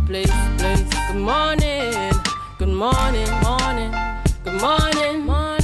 place. Good morning, good morning, morning, good morning, morning.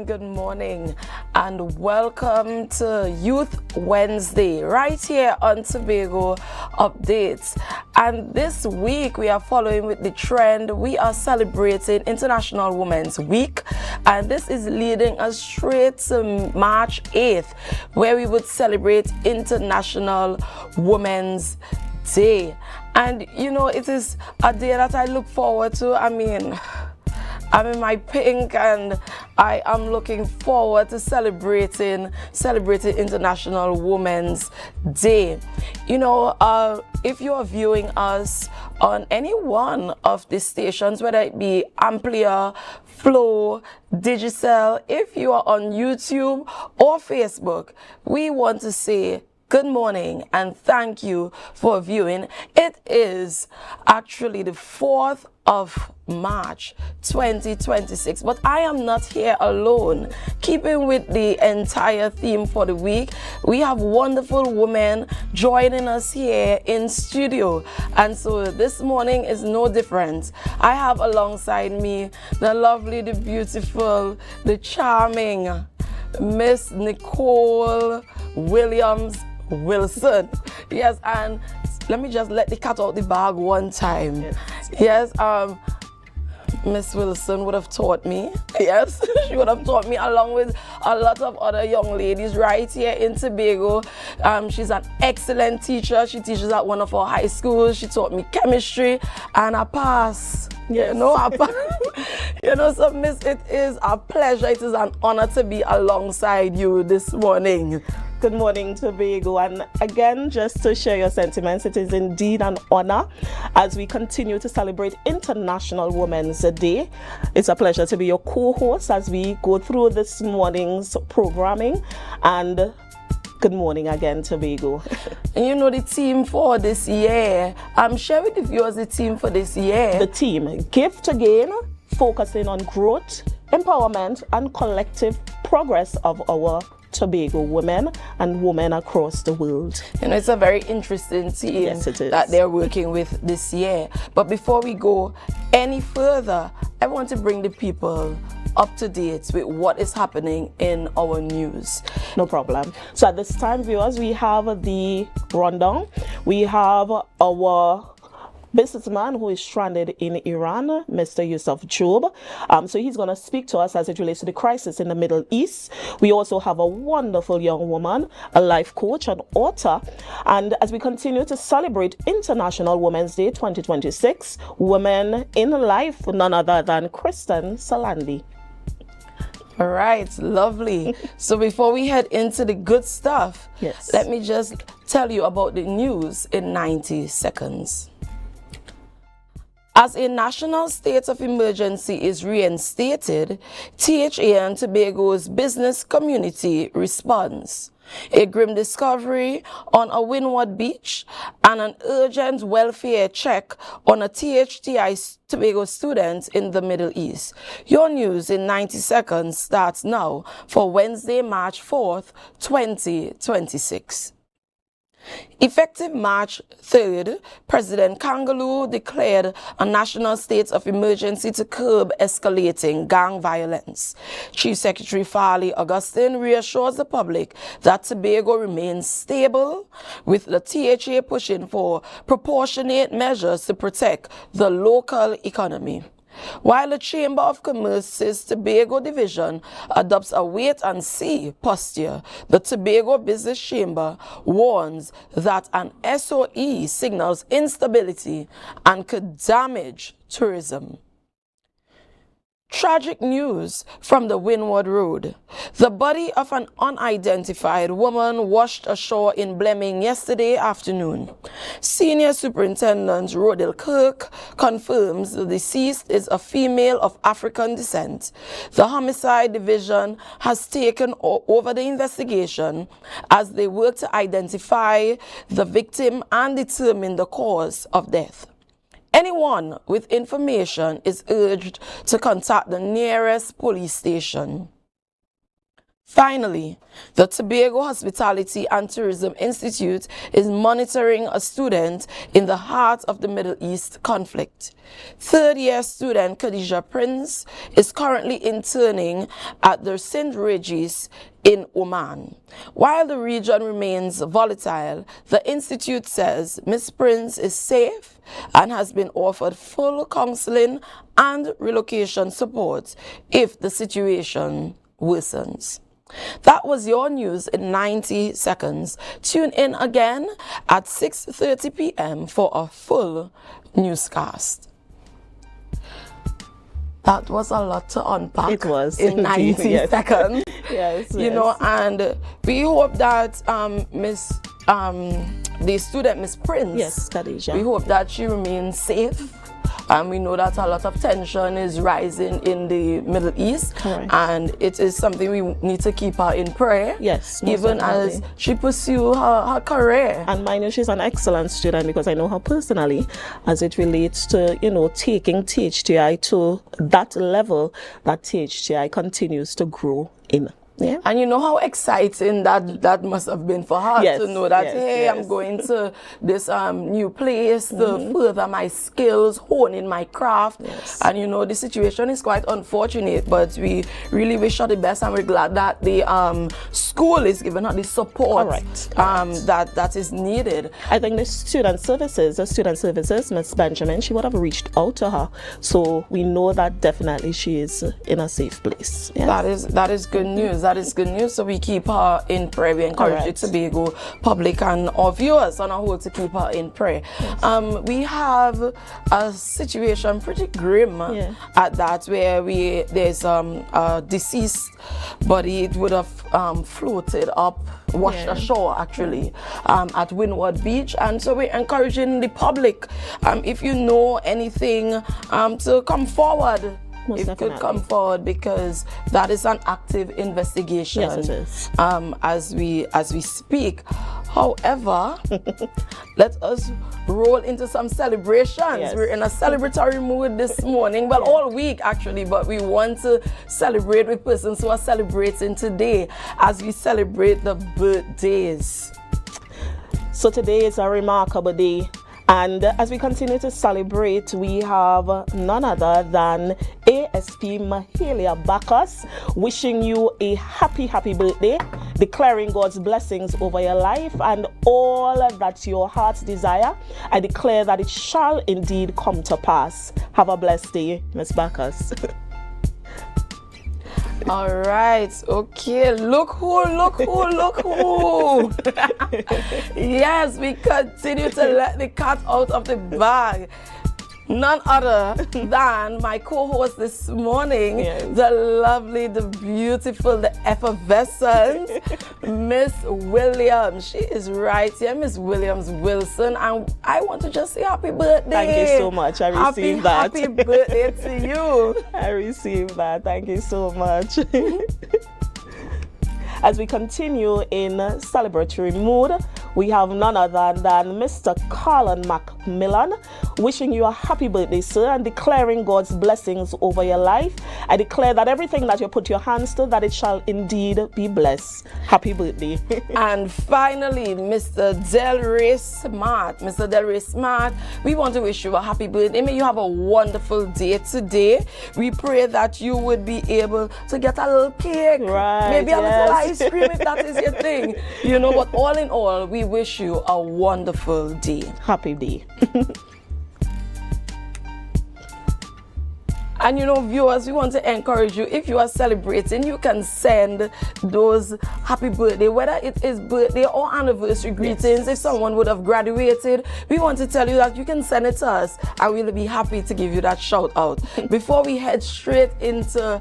Good morning, and welcome to Youth Wednesday right here on Tobago Updates. And this week we are following with the trend. We are celebrating International Women's Week, and this is leading us straight to March 8th, where we would celebrate International Women's Day. And you know, it is a day that I look forward to. I'm in my pink, and I am looking forward to celebrating International Women's Day. You know, if you are viewing us on any one of the stations, whether it be AMPLIA, Flow, Digicel, if you are on YouTube or Facebook, we want to say good morning and thank you for viewing. It is actually the 4th of March 2026, but I am not here alone. Keeping with the entire theme for the week, we have wonderful women joining us here in studio, and so this morning is no different. I have alongside me the lovely, the beautiful, the charming Miss Nicole Williams-Wilson. Yes, and let me just let the cat out the bag one time. Yes, Miss Wilson would have taught me. Yes, she would have taught me along with a lot of other young ladies right here in Tobago. She's an excellent teacher. She teaches at one of our high schools. She taught me chemistry, and I pass. Yes. So Miss, it is a pleasure, it is an honor to be alongside you this morning. Good morning, Tobago, and again, just to share your sentiments, it is indeed an honor as we continue to celebrate International Women's Day. It's a pleasure to be your co-host as we go through this morning's programming, and good morning again, Tobago. And you know the theme for this year, share with the viewers the theme for this year. The theme, Give to Gain, focusing on growth, empowerment, and collective progress of our Tobago women and women across the world. You know, it's a very interesting theme. Yes, it is. That they're working with this year. But before we go any further, I want to bring the people up to date with what is happening in our news. No problem. So at this time, viewers, we have the rundown. We have our businessman who is stranded in Iran, Mr. Yusuf Job. So he's going to speak to us as it relates to the crisis in the Middle East. We also have a wonderful young woman, a life coach, an author. And as we continue to celebrate International Women's Day 2026, Women in Life, none other than Kristen Salandy. All right, lovely. So before we head into the good stuff, yes, let me just tell you about the news in 90 seconds. As a national state of emergency is reinstated, THA and Tobago's business community responds. A grim discovery on a windward beach and an urgent welfare check on a THTI Tobago student in the Middle East. Your news in 90 seconds starts now for Wednesday, March 4th, 2026. Effective March 3rd, President Kangaloo declared a national state of emergency to curb escalating gang violence. Chief Secretary Farley Augustine reassures the public that Tobago remains stable, with the THA pushing for proportionate measures to protect the local economy. While the Chamber of Commerce's Tobago division adopts a wait-and-see posture, the Tobago Business Chamber warns that an SOE signals instability and could damage tourism. Tragic news from the Windward Road. The body of an unidentified woman washed ashore in Blemming yesterday afternoon. Senior Superintendent Rodil Kirk confirms the deceased is a female of African descent. The Homicide Division has taken over the investigation as they work to identify the victim and determine the cause of death. Anyone with information is urged to contact the nearest police station. Finally, the Tobago Hospitality and Tourism Institute is monitoring a student in the heart of the Middle East conflict. Third-year student Khadija Prince is currently interning at the St. Regis in Oman. While the region remains volatile, the institute says Ms. Prince is safe and has been offered full counseling and relocation support if the situation worsens. That was your news in 90 seconds. Tune in again at 6:30 p.m. for a full newscast. That was a lot to unpack. It was in 90 yes. seconds. Yes, you know, and we hope that the student Miss Prince, yes, Khadija, we hope that she remains safe. And we know that a lot of tension is rising in the Middle East. Correct. And it is something we need to keep her in prayer. Yes, even definitely. as she pursues her career. And mind you, she's an excellent student because I know her personally as it relates to, you know, taking THTI to that level that THTI continues to grow in. Yeah. And you know how exciting that must have been for her Yes, to know that, yes, hey, yes. I'm going to this new place to further my skills, hone in my craft. Yes. And you know, the situation is quite unfortunate, but we really wish her the best, and we're glad that the school is giving her the support that is needed. I think the student services, Ms. Benjamin, she would have reached out to her. So we know that definitely she is in a safe place. Yes. That is good news. That is good news. So we keep her in prayer. We encourage you, Tobago public and our viewers on our whole, to keep her in prayer. Yes. We have a situation pretty grim at that, where there's a deceased body. It would have floated up, washed ashore actually, at Windward Beach. And so we're encouraging the public, if you know anything, to come forward. Most it definitely. could come forward, because that is an active investigation. Yes, it is. As we speak. However, let us roll into some celebrations. Yes. We're in a celebratory mood this morning, well, all week actually, but we want to celebrate with persons who are celebrating today as we celebrate the birthdays. So today is a remarkable day. And as we continue to celebrate, we have none other than ASP Mahalia Bacchus wishing you a happy birthday, declaring God's blessings over your life and all that your hearts desire. I declare that it shall indeed come to pass. Have a blessed day, Ms. Bacchus. All right, okay, look who. Yes, we continue to let the cat out of the bag. None other than my co-host this morning, the lovely, the beautiful, the effervescent Miss Williams. She is right here, Miss Williams Wilson, and I want to just say happy birthday. Thank you so much. I received that. Happy birthday to you. I received that. Thank you so much. As we continue in celebratory mood, we have none other than Mr. Colin Macmillan wishing you a happy birthday, sir, and declaring God's blessings over your life. I declare that everything that you put your hands to, that it shall indeed be blessed. Happy birthday. And finally, Mr. Delray Smart. Mr. Delray Smart, we want to wish you a happy birthday. May you have a wonderful day today. We pray that you would be able to get a little cake, maybe a little ice cream if that is your thing. You know, but all in all, we wish you a wonderful day. Happy day. And you know, viewers, we want to encourage you, if you are celebrating, you can send those happy birthday, whether it is birthday or anniversary greetings. If someone would have graduated, we want to tell you that you can send it to us and we'll be happy to give you that shout out. Before we head straight into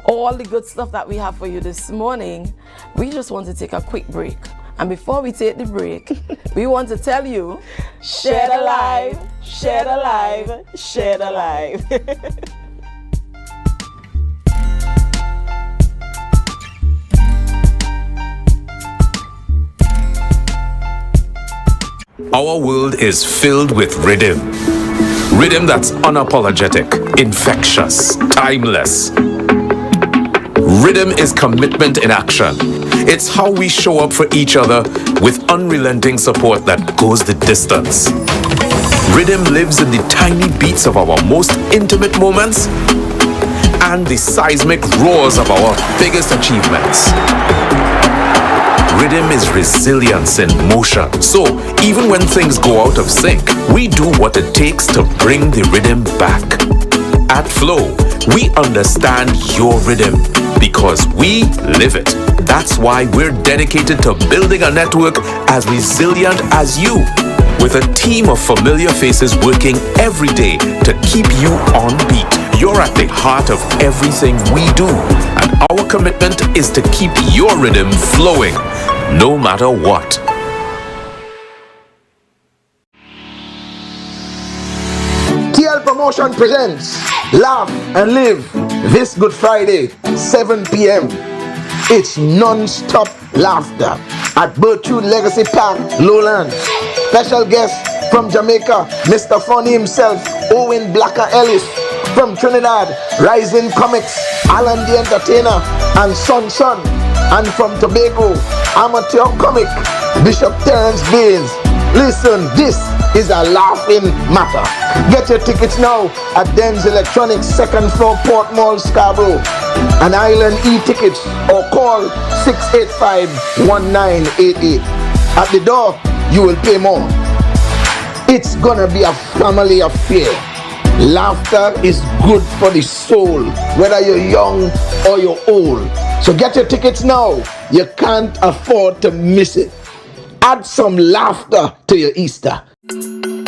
all the good stuff that we have for you this morning, we just want to take a quick break. And before we take the break, we want to tell you, share the live, share the live, share the live. Our world is filled with rhythm. Rhythm that's unapologetic, infectious, timeless. Rhythm is commitment in action. It's how we show up for each other with unrelenting support that goes the distance. Rhythm lives in the tiny beats of our most intimate moments and the seismic roars of our biggest achievements. Rhythm is resilience in motion. So even when things go out of sync, we do what it takes to bring the rhythm back. At Flow, we understand your rhythm because we live it. That's why we're dedicated to building a network as resilient as you, with a team of familiar faces working every day to keep you on beat. You're at the heart of everything we do, and our commitment is to keep your rhythm flowing, no matter what. TL Promotion presents Laugh and Live this Good Friday, 7 p.m. It's non-stop laughter at Birchwood Legacy Park, Lowlands. Special guest from Jamaica, Mr. Funny himself, Owen Blacker Ellis. From Trinidad, Rising Comics, Alan the Entertainer, and Son Son. And from Tobago, amateur comic, Bishop Terence Baines. Listen, this is a laughing matter. Get your tickets now at Den's Electronics, 2nd floor, Port Mall, Scarborough. An Island e-tickets or call 685-1988. At the door, you will pay more. It's gonna be a family affair. Laughter is good for the soul, whether you're young or you're old. So get your tickets now. You can't afford to miss it. Add some laughter to your Easter.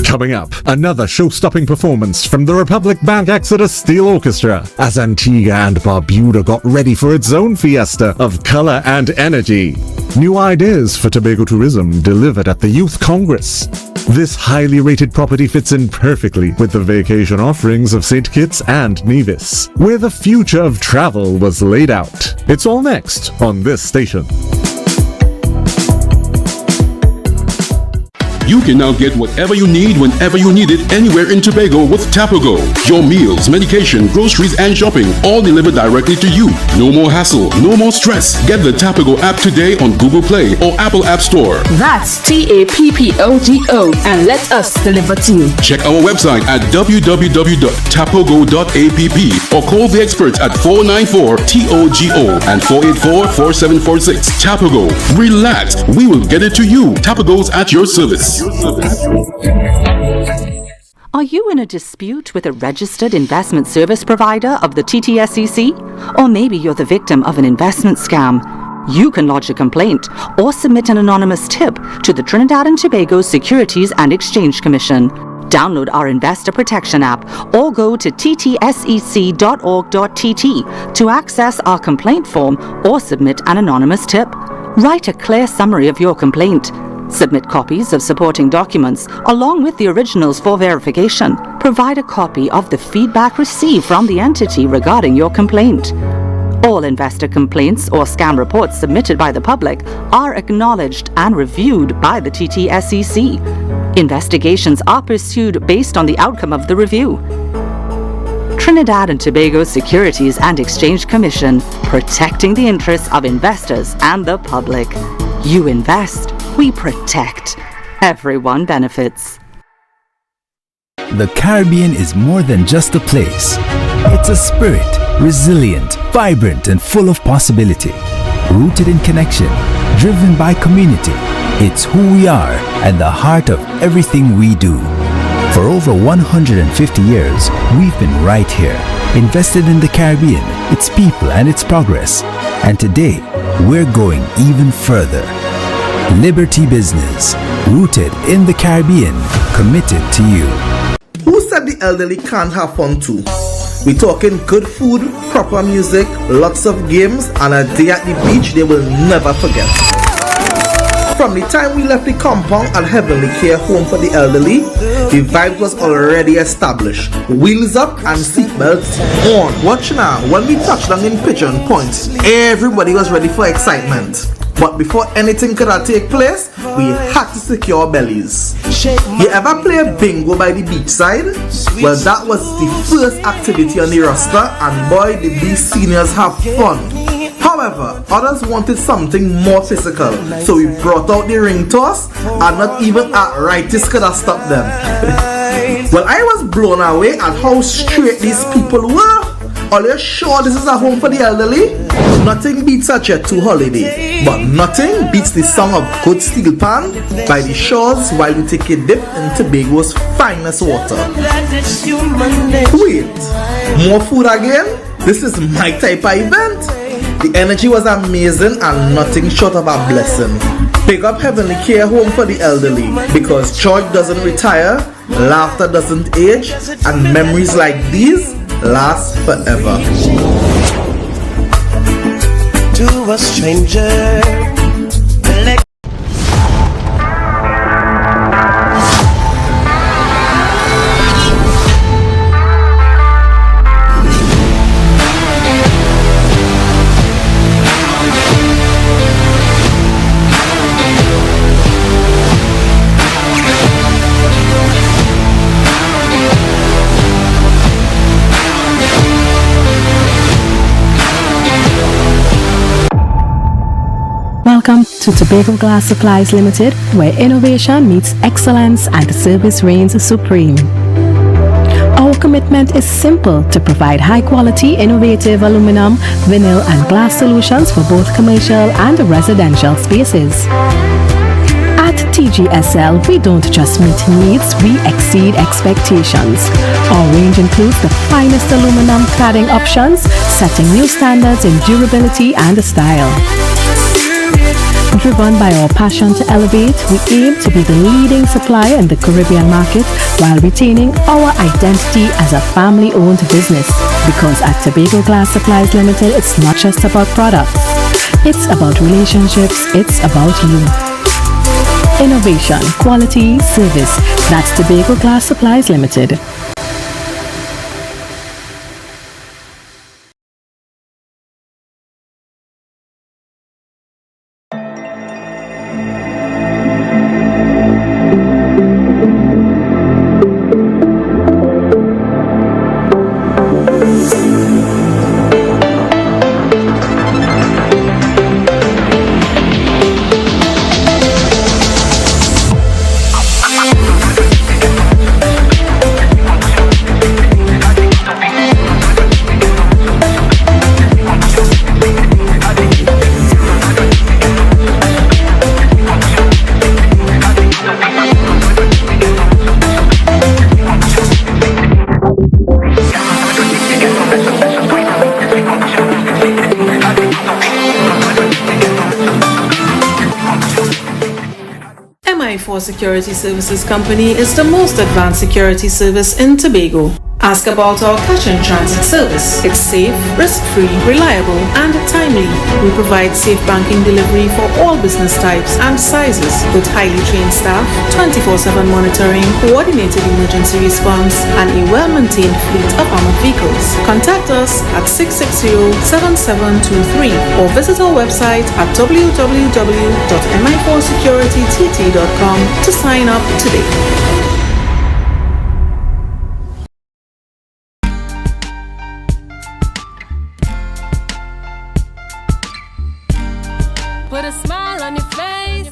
Coming up, another show-stopping performance from the Republic Bank Exodus Steel Orchestra as Antigua and Barbuda got ready for its own fiesta of color and energy. New ideas for Tobago tourism delivered at the Youth Congress. This highly rated property fits in perfectly with the vacation offerings of St. Kitts and Nevis, where the future of travel was laid out. It's all next on this station. You can now get whatever you need whenever you need it anywhere in Tobago with Tobago. Your meals, medication, groceries, and shopping all delivered directly to you. No more hassle, no more stress. Get the Tobago app today on Google Play or Apple App Store. That's TAPPOGO and let us deliver to you. Check our website at www.tapogo.app or call the experts at 494-TOGO and 484-4746. Tobago. Relax. We will get it to you. Tobago's at your service. Are you in a dispute with a registered investment service provider of the TTSEC? Or maybe you're the victim of an investment scam? You can lodge a complaint or submit an anonymous tip to the Trinidad and Tobago Securities and Exchange Commission. Download our Investor Protection app or go to ttsec.org.tt to access our complaint form or submit an anonymous tip. Write a clear summary of your complaint. Submit copies of supporting documents along with the originals for verification. Provide a copy of the feedback received from the entity regarding your complaint. All investor complaints or scam reports submitted by the public are acknowledged and reviewed by the TTSEC. Investigations are pursued based on the outcome of the review. Trinidad and Tobago Securities and Exchange Commission, protecting the interests of investors and the public. You invest, we protect. Everyone benefits. The Caribbean is more than just a place. It's a spirit, resilient, vibrant, and full of possibility. Rooted in connection, driven by community. It's who we are and the heart of everything we do. For over 150 years, we've been right here, invested in the Caribbean, its people, and its progress. And today, we're going even further. Liberty Business, rooted in the Caribbean, committed to you. Who said the elderly can't have fun too? We're talking good food, proper music, lots of games, and a day at the beach they will never forget. From the time we left the compound at Heavenly Care Home for the Elderly, the vibe was already established. Wheels up and seatbelts on. Watch now, when we touched down in Pigeon Point, everybody was ready for excitement. But before anything could take place, we had to secure bellies. You ever play bingo by the beachside? Well, that was the first activity on the roster, and boy, did these seniors have fun. However, others wanted something more physical, so we brought out the ring toss, and not even arthritis could have stopped them. Well, I was blown away at how straight these people were. Are you sure this is a home for the elderly? Nothing beats a Jet 2 holiday, but nothing beats the sound of good steel pan by the shores while we take a dip in Tobago's finest water. Wait, more food again? This is my type of event. The energy was amazing and nothing short of a blessing. Pick up Heavenly Care Home for the elderly, because joy doesn't retire, laughter doesn't age, and memories like these last forever. To a stranger. Welcome to Tobago Glass Supplies Limited, where innovation meets excellence and service reigns supreme. Our commitment is simple: to provide high-quality, innovative aluminum, vinyl, and glass solutions for both commercial and residential spaces. At TGSL, we don't just meet needs, we exceed expectations. Our range includes the finest aluminum cladding options, setting new standards in durability and style. Driven by our passion to elevate, we aim to be the leading supplier in the Caribbean market while retaining our identity as a family-owned business. Because at Tobago Glass Supplies Limited, it's not just about products. It's about relationships. It's about you. Innovation, quality, service. That's Tobago Glass Supplies Limited. Security Services Company is the most advanced security service in Tobago. Ask about our cash in transit service. It's safe, risk-free, reliable, and timely. We provide safe banking delivery for all business types and sizes with highly trained staff, 24/7 monitoring, coordinated emergency response, and a well-maintained fleet of armored vehicles. Contact us at 660-7723 or visit our website at www.mi4securitytt.com to sign up today. Put a smile on your face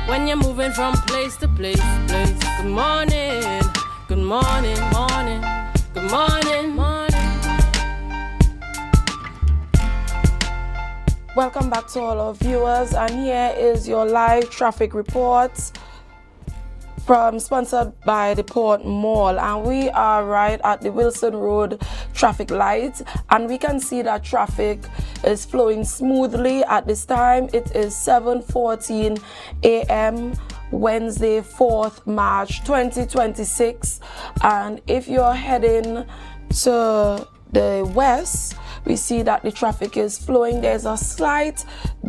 when you're moving from place to place. Good morning, good morning, morning, good morning, morning. Welcome back to all our viewers, and here is your live traffic reports sponsored by the Port Mall, and we are right at the Wilson Road traffic light, and we can see that traffic is flowing smoothly at this time. It is 7:14 a.m. Wednesday, 4th March 2026, and if you're heading to the west, we see that the traffic is flowing. There's a slight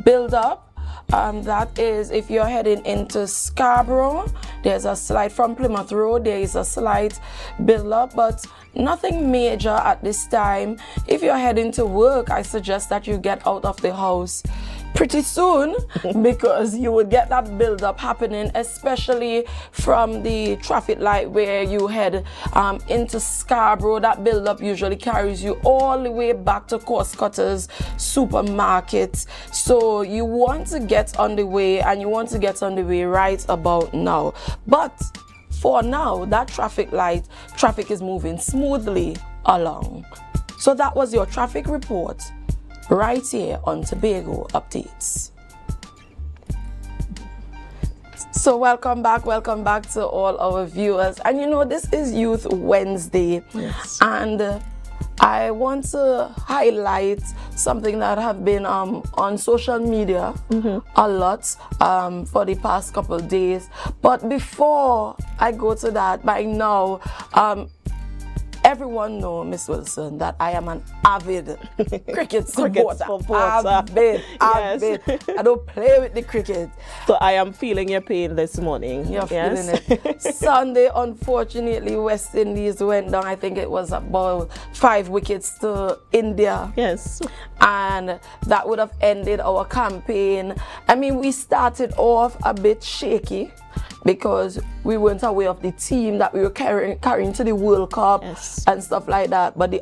build up. That is if you're heading into Scarborough. There's a slight from Plymouth Road. There is a slight build up, but nothing major at this time. If you're heading to work, I suggest that you get out of the house pretty soon because you would get that build up happening, especially from the traffic light where you head into Scarborough. That build up usually carries you all the way back to Coast Cutters supermarket. So you want to get on the way, and you want to get on the way right about now. But for now, that traffic is moving smoothly along. So that was your traffic report right here on Tobago Updates. So welcome back to all our viewers. And you know, this is Youth Wednesday. Yes. And I want to highlight something that have been on social media a lot for the past couple of days. But before I go to that, by now, everyone know, Miss Wilson, that I am an avid cricket supporter. Avid. I don't play with the cricket. So I am feeling your pain this morning. You're feeling it. Sunday, unfortunately, West Indies went down. I think it was about 5 wickets to India. Yes. And that would have ended our campaign. I mean, we started off a bit shaky, because we weren't aware of the team that we were carrying to the World Cup and stuff like that. But we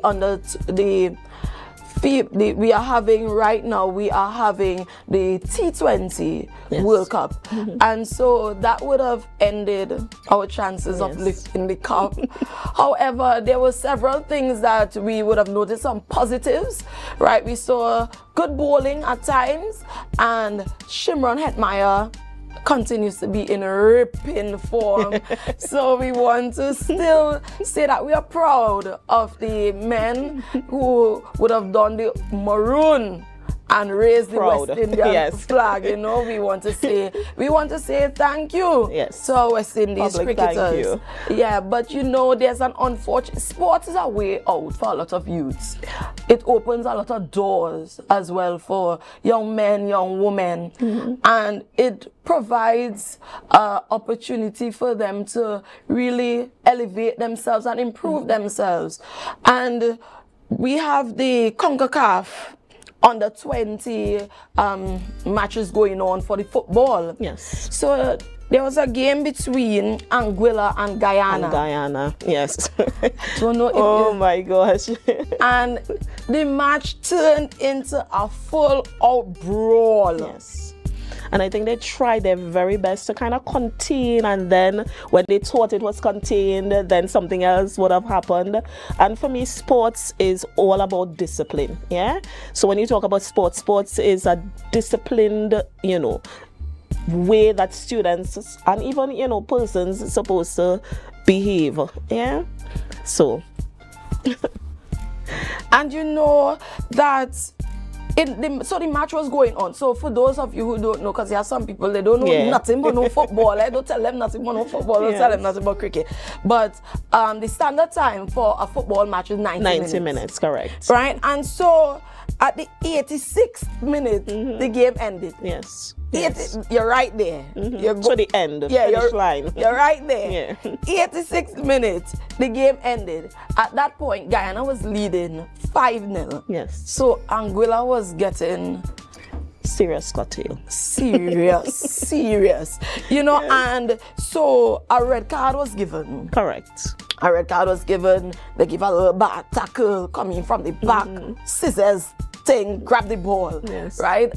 are having right now, we are having the T20 World Cup. And so that would have ended our chances of lifting the cup. However, there were several things that we would have noticed, some positives, right? We saw good bowling at times, and Shimron Hetmeyer continues to be in ripping form. So we want to still say that we are proud of the men who would have done the maroon and raised the West Indian flag. You know, we want to say thank you to our West Indies cricketers. Thank you. Yeah, but you know, there's an unfortunate, sports is a way out for a lot of youths. It opens a lot of doors as well for young men, young women, and it provides opportunity for them to really elevate themselves and improve themselves. And we have the CONCACAF under 20 matches going on for the football. Yes. So there was a game between Anguilla and Guyana. Yes. Don't know if oh my gosh. And the match turned into a full-out brawl. Yes. And I think they tried their very best to kind of contain, and then when they thought it was contained, then something else would have happened. And for me, sports is all about discipline, yeah? So when you talk about sports is a disciplined, you know, way that students and even, you know, persons are supposed to behave, yeah? So. And you know that so the match was going on. So for those of you who don't know, because there are some people, they don't know nothing but no football. I don't tell them nothing but no football. Don't tell them nothing about cricket. But the standard time for a football match is 90 minutes. 90 minutes, correct. Right? And so at the 86th minute, the game ended. Yes. You're right there. You're to the end, finish line. You're right there. 86th minute, the game ended. At that point, Guyana was leading 5-0. Yes. So Anguilla was getting serious curtail. Serious. You know, and so a red card was given. Correct. A red card was given. They give a little bad tackle coming from the back, scissors thing, grab the ball. Yes. Right?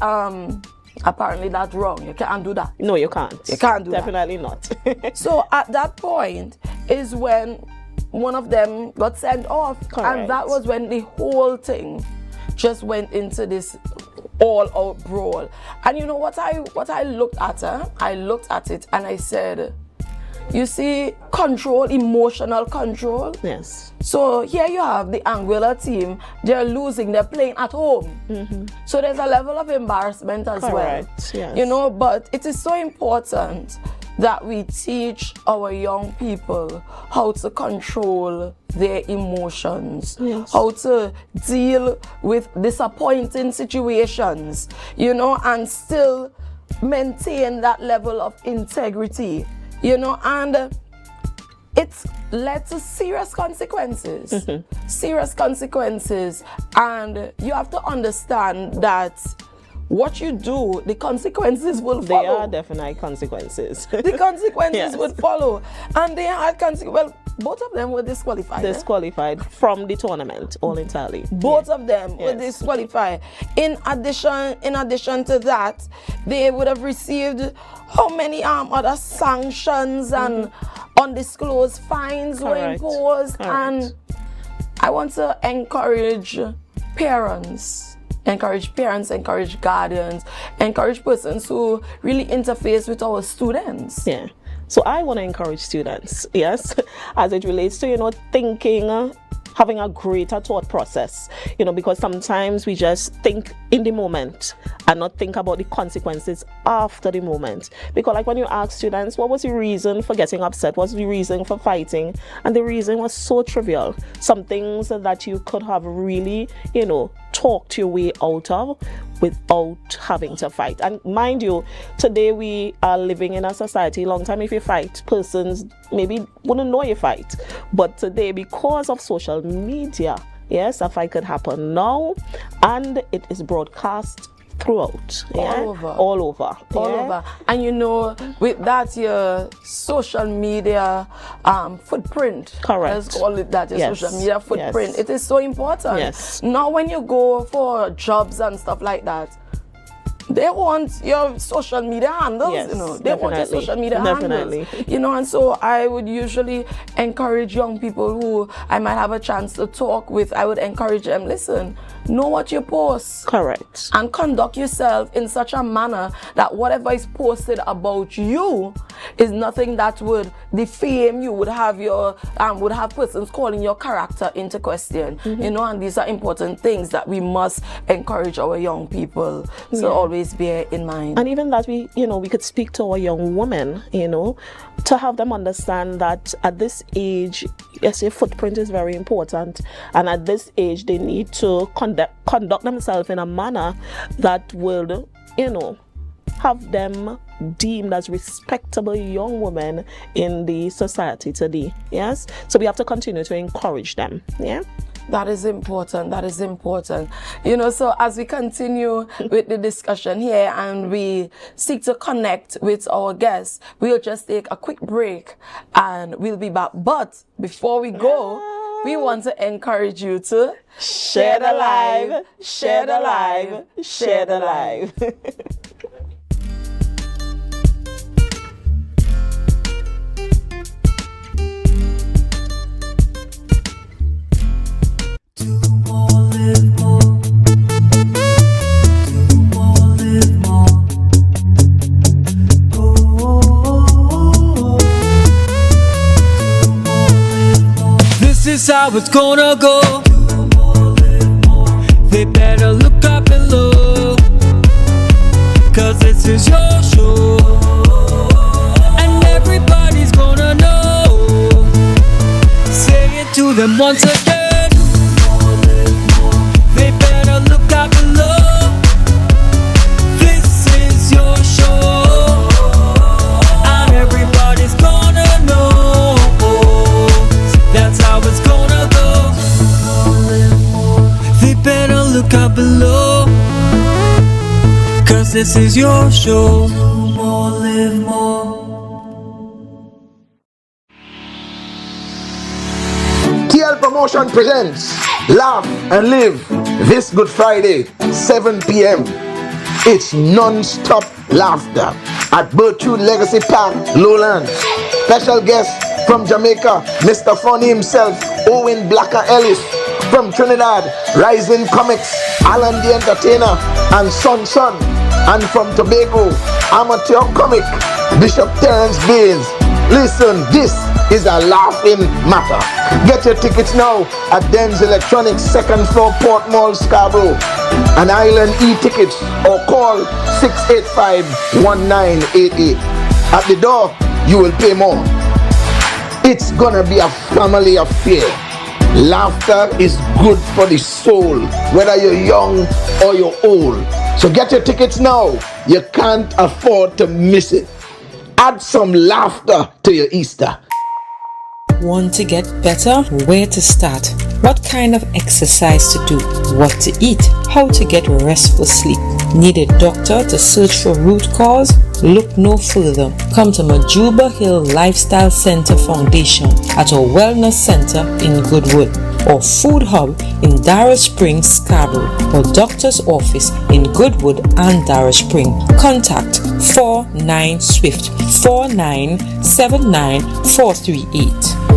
Apparently that's wrong. You can't do that. No, you can't. You can't do Definitely not. So at that point is when one of them got sent off. Correct. And that was when the whole thing just went into this all-out brawl. And you know what I looked at? I looked at it and I said, you see, control, emotional control. Yes. So here you have the Anguilla team. They're losing. They're playing at home. So there's a level of embarrassment as well. Yes. You know, but it is so important that we teach our young people how to control their emotions, how to deal with disappointing situations, you know, and still maintain that level of integrity. You know, and it's led to serious consequences. Serious consequences. And you have to understand that what you do, the consequences will follow. There are definite consequences. The consequences Yes. would follow. And they had well, both of them were disqualified. Disqualified from the tournament, all entirely. Both of them were Yes. disqualified. In addition to that, they would have received how many other sanctions and undisclosed fines were Correct. imposed. Correct. And I want to encourage parents, encourage guardians, encourage persons who really interface with our students. Yeah. So I want to encourage students, yes, as it relates to, thinking, having a greater thought process, because sometimes we just think in the moment and not think about the consequences after the moment. Because like when you ask students, what was the reason for getting upset? What's the reason for fighting? And the reason was so trivial. Some things that you could have really, talked your way out of without having to fight. And mind you, today we are living in a society, long time if you fight, persons maybe wouldn't know you fight. But today, because of social media, yes, a fight could happen now, and it is broadcast throughout. All over. And with that, your social media footprint. Correct. Let's call it that, your Yes. social media footprint. Yes. It is so important. Yes. Now when you go for jobs and stuff like that, they want your social media handles, Yes, They want your definitely. social media Definitely. handles. And so I would usually encourage young people who I might have a chance to talk with. I would encourage them, listen, know what you post. Correct. And conduct yourself in such a manner that whatever is posted about you is nothing that would defame you, would have persons calling your character into question. And these are important things that we must encourage our young people to always bear in mind. And even that we could speak to our young women, to have them understand that at this age, yes, your footprint is very important. And at this age, they need to conduct themselves in a manner that will, have them deemed as respectable young women in the society today. Yes? So we have to continue to encourage them. Yeah? That is important. So as we continue with the discussion here and we seek to connect with our guests, we'll just take a quick break and we'll be back. But before we go, we want to encourage you to share the live, share the live, share the live. This is how it's gonna go. They better look up below, 'cause this is your show, and everybody's gonna know. Say it to them once again. They better look up below. This is your show, and everybody's gonna know. That's how it's gonna go. They better look up below, 'cause this is your show. Do more, live more. TL Promotion presents Laugh and Live this Good Friday, 7 p.m. It's non-stop laughter at Bertrude Legacy Park, Lowlands. Special guest from Jamaica, Mr. Funny himself, Owen Blacker Ellis. From Trinidad, Rising Comics, Alan the Entertainer, and Son. And from Tobago, amateur comic, Bishop Terence Bays. Listen, this is a laughing matter. Get your tickets now at Den's Electronics, 2nd floor, Port Mall, Scarborough. And Island e-tickets or call 685-1988. At the door, you will pay more. It's gonna be a family affair. Laughter is good for the soul, whether you're young or you're old. So get your tickets now. You can't afford to miss it. Add some laughter to your Easter. Want to get better? Where to start? What kind of exercise to do, what to eat, how to get restful sleep. Need a doctor to search for root cause? Look no further. Come to Majuba Hill Lifestyle Center Foundation at our Wellness Center in Goodwood, or Food Hub in Darrow Springs, Scarborough, or Doctor's Office in Goodwood and Darrow Springs. Contact 49SWIFT 4979438.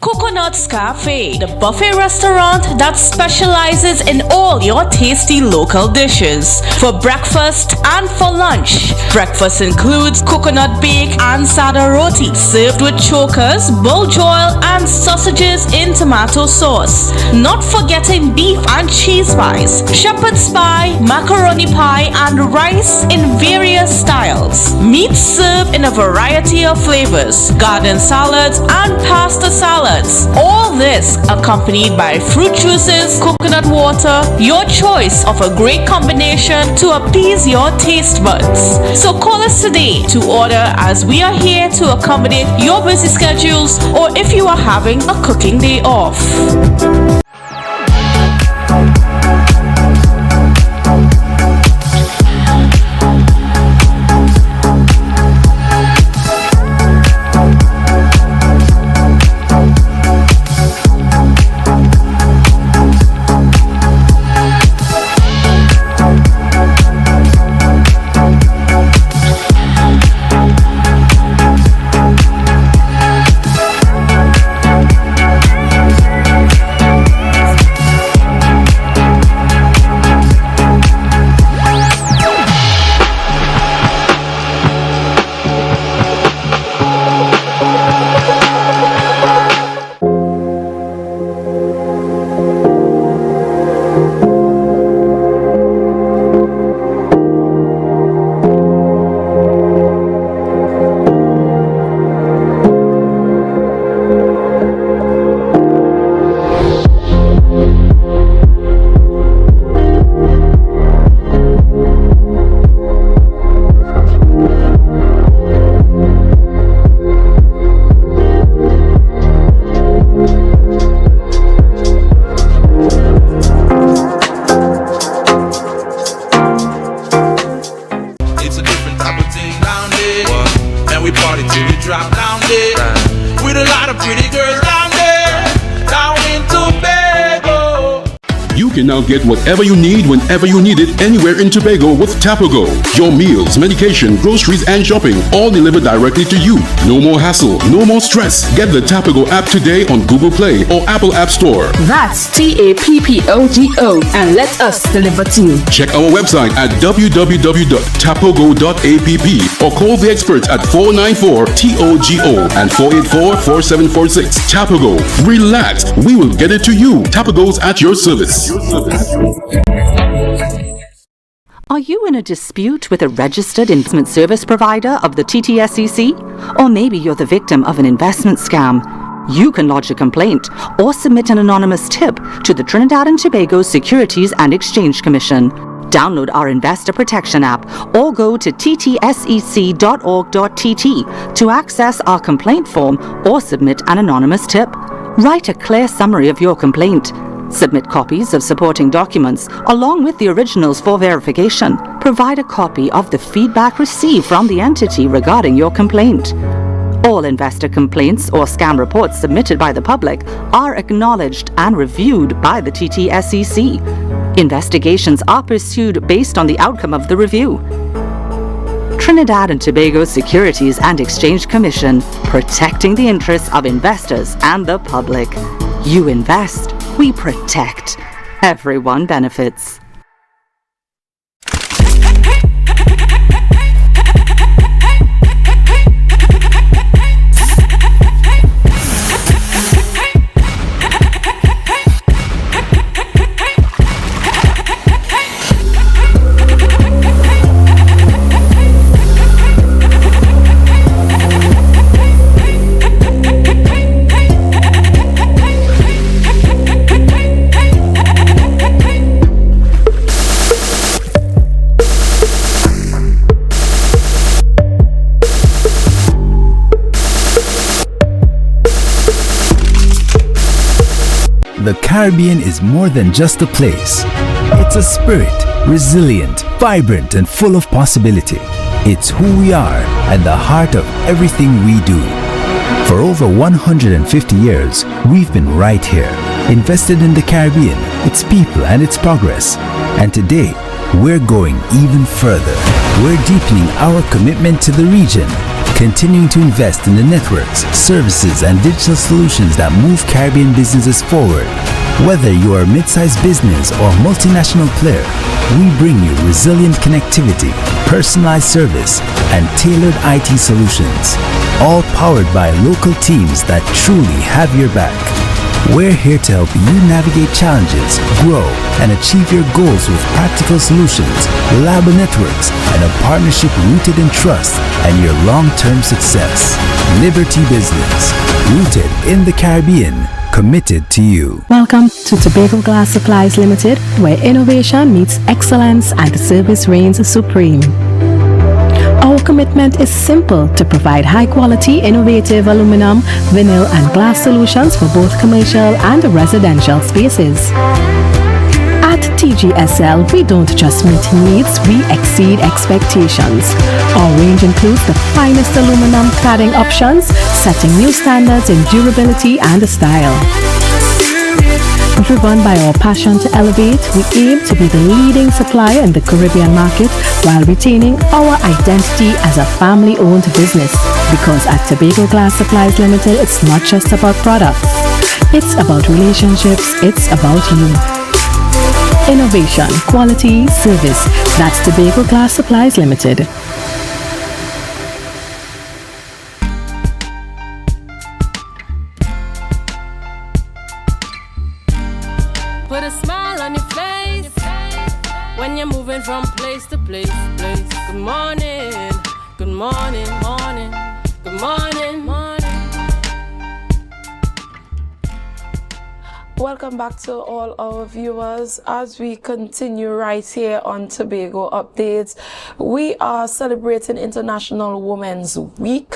Coconut's Cafe, the buffet restaurant that specializes in all your tasty local dishes. For breakfast and for lunch. Breakfast includes coconut bake and sada roti, served with chokers, bull joil, and sausages in tomato sauce. Not forgetting beef and cheese pies, shepherd's pie, macaroni pie, and rice in various styles. Meat served in a variety of flavors, garden salads, and pasta salads. All this accompanied by fruit juices, coconut water, your choice of a great combination to appease your taste buds. So call us today to order, as we are here to accommodate your busy schedules, or if you are having a cooking day off. can now get whatever you need whenever you need it anywhere in Tobago with Tobago. Your meals, medication, groceries, and shopping all delivered directly to you. No more hassle, no more stress. Get the Tobago app today on Google Play or Apple App Store. That's TAPPOGO and let us deliver to you. Check our website at www.tapogo.app or call the experts at 494-TOGO and 484-4746. Tobago. Relax. We will get it to you. Tobago's at your service. Are you in a dispute with a registered investment service provider of the TTSEC? Or maybe you're the victim of an investment scam? You can lodge a complaint or submit an anonymous tip to the Trinidad and Tobago Securities and Exchange Commission. Download our Investor Protection app or go to ttsec.org.tt to access our complaint form or submit an anonymous tip. Write a clear summary of your complaint. Submit copies of supporting documents along with the originals for verification. Provide a copy of the feedback received from the entity regarding your complaint. All investor complaints or scam reports submitted by the public are acknowledged and reviewed by the TTSEC. Investigations are pursued based on the outcome of the review. Trinidad and Tobago Securities and Exchange Commission, protecting the interests of investors and the public. You invest, we protect. Everyone benefits. The Caribbean is more than just a place. It's a spirit, resilient, vibrant, and full of possibility. It's who we are and the heart of everything we do. For over 150 years, we've been right here, invested in the Caribbean, its people, and its progress. And today, we're going even further. We're deepening our commitment to the region, continuing to invest in the networks, services, and digital solutions that move Caribbean businesses forward. Whether you are a mid-sized business or multinational player, we bring you resilient connectivity, personalized service, and tailored IT solutions, all powered by local teams that truly have your back. We're here to help you navigate challenges, grow, and achieve your goals with practical solutions, reliable networks, and a partnership rooted in trust and your long-term success. Liberty Business, rooted in the Caribbean, committed to you. Welcome to Tobago Glass Supplies Limited, where innovation meets excellence and service reigns supreme. Our commitment is simple: to provide high-quality, innovative aluminum, vinyl, and glass solutions for both commercial and residential spaces. At TGSL, we don't just meet needs, we exceed expectations. Our range includes the finest aluminum cladding options, setting new standards in durability and style. Driven by our passion to elevate, we aim to be the leading supplier in the Caribbean market while retaining our identity as a family-owned business. Because at Tobago Glass Supplies Limited, it's not just about products. It's about relationships, it's about you. Innovation, quality, service. That's Tobago Glass Supplies Limited. Put a smile on your face when you're moving from place to place. Good morning, good morning, morning, good morning, morning. Welcome back to all our viewers. As we continue right here on Tobago Updates, we are celebrating International Women's Week,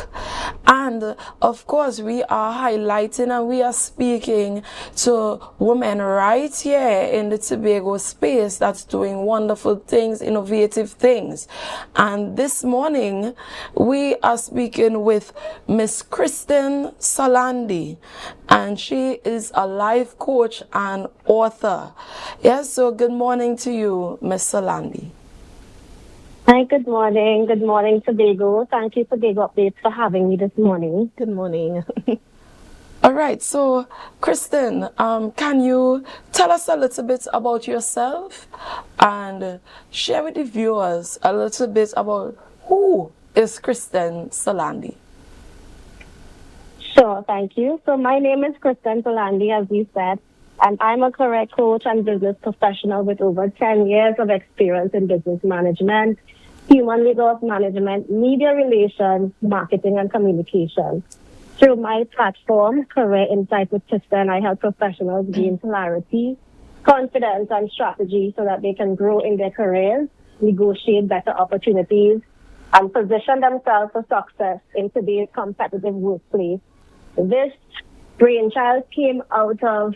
and of course we are highlighting and we are speaking to women right here in the Tobago space that's doing wonderful things, innovative things. And this morning we are speaking with Miss Kristen Salandy, and she is a life coach and author. Yes, so good morning to you, Miss Salandy. Hi, good morning. Good morning, Tobago. Thank you, Tobago Updates, for having me this morning. Good morning. All right, so Kristen, can you tell us a little bit about yourself and share with the viewers a little bit about who is Kristen Salandy? Sure, thank you. So my name is Kristen Salandy, as you said, and I'm a career coach and business professional with over 10 years of experience in business management, human resource management, media relations, marketing, and communication. Through my platform, Career Insight with Kristen, I help professionals gain clarity, confidence, and strategy so that they can grow in their careers, negotiate better opportunities, and position themselves for success in today's competitive workplace. This brainchild came out of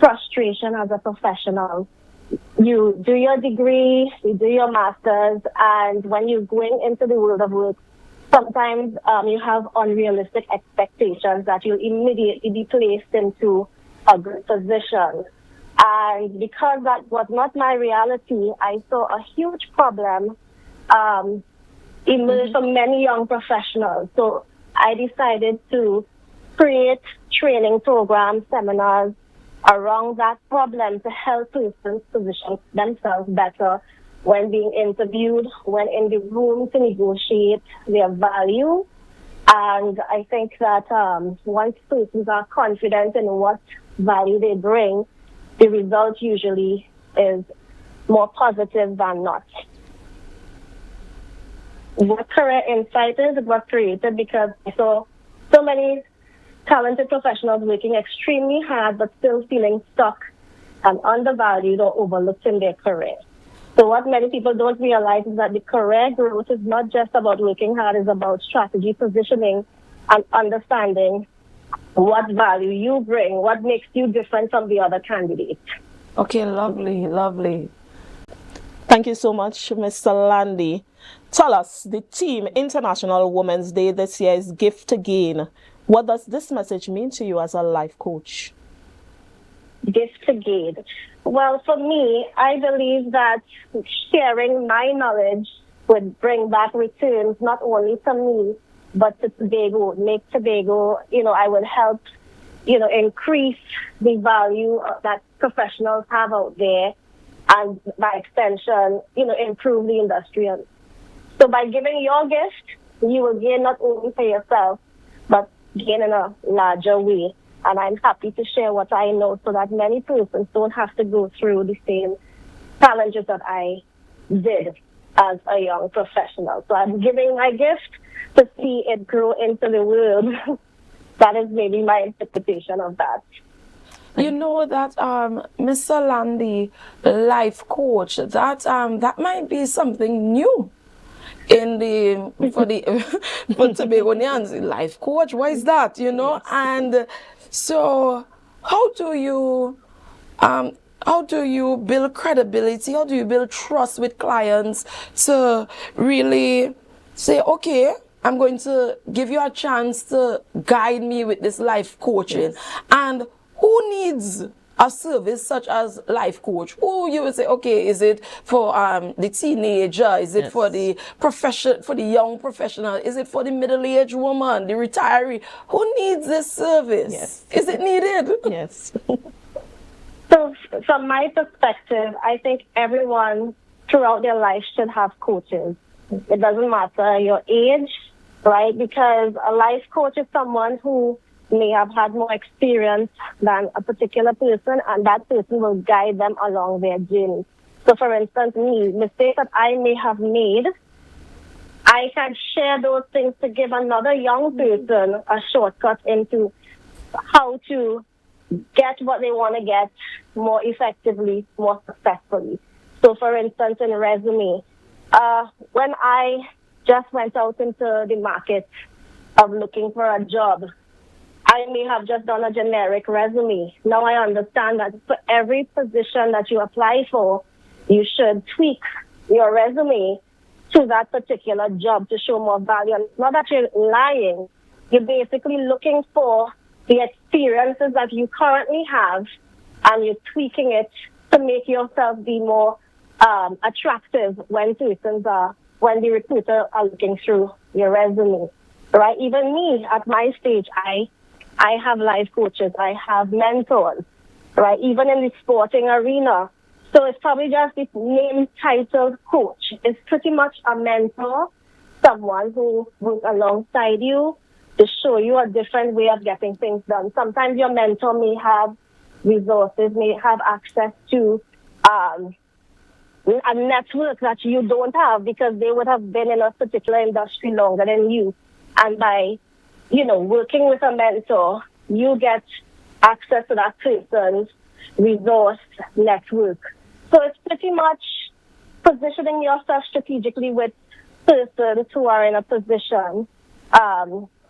frustration as a professional. You do your degree, you do your master's, and when you're going into the world of work, sometimes you have unrealistic expectations that you'll immediately be placed into a good position. And because that was not my reality, I saw a huge problem emerge for many young professionals. So I decided to create training programs, seminars around that problem to help persons position themselves better when being interviewed, when in the room to negotiate their value. And I think that once persons are confident in what value they bring, the result usually is more positive than not. What Career Insight is, it was created because I saw so many talented professionals working extremely hard but still feeling stuck and undervalued or overlooked in their career. So what many people don't realize is that the career growth is not just about working hard, it's about strategy, positioning, and understanding what value you bring, what makes you different from the other candidates. Okay, lovely, lovely. Thank you so much, Ms. Salandy. Tell us, the theme International Women's Day this year is Gift to Gain. What does this message mean to you as a life coach? Gift to gain. Well, for me, I believe that sharing my knowledge would bring back returns not only to me, but to Tobago, make Tobago, I would help, increase the value that professionals have out there, and by extension, improve the industry. So by giving your gift, you will gain not only for yourself, but gain in a larger way. And I'm happy to share what I know so that many persons don't have to go through the same challenges that I did as a young professional. So I'm giving my gift to see it grow into the world. That is maybe my interpretation of that. You know that Ms. Salandy, life coach, that might be something new in the for Tobagonians. Life coach, what is that? Yes. And so how do you build credibility? How do you build trust with clients to really say, okay, I'm going to give you a chance to guide me with this life coaching? Yes. And who needs a service such as life coach? Who you would say, okay, is it for the teenager? Is it for the young professional? Is it for the middle-aged woman, the retiree? Who needs this service? Yes. Is it needed? Yes. So from my perspective, I think everyone throughout their life should have coaches. It doesn't matter your age, right? Because a life coach is someone who may have had more experience than a particular person, and that person will guide them along their journey. So for instance, mistakes that I may have made, I can share those things to give another young person a shortcut into how to get what they want to get more effectively, more successfully. So for instance, in resume, when I just went out into the market of looking for a job, I may have just done a generic resume. Now I understand that for every position that you apply for, you should tweak your resume to that particular job to show more value. And it's not that you're lying. You're basically looking for the experiences that you currently have, and you're tweaking it to make yourself be more attractive when the recruiter are looking through your resume. Right? Even me, at my stage, I have life coaches, I have mentors, right? Even in the sporting arena. So it's probably just this name title coach. It's pretty much a mentor, someone who works alongside you to show you a different way of getting things done. Sometimes your mentor may have resources, may have access to a network that you don't have because they would have been in a particular industry longer than you. And by working with a mentor, you get access to that person's resource network. So it's pretty much positioning yourself strategically with persons who are in a position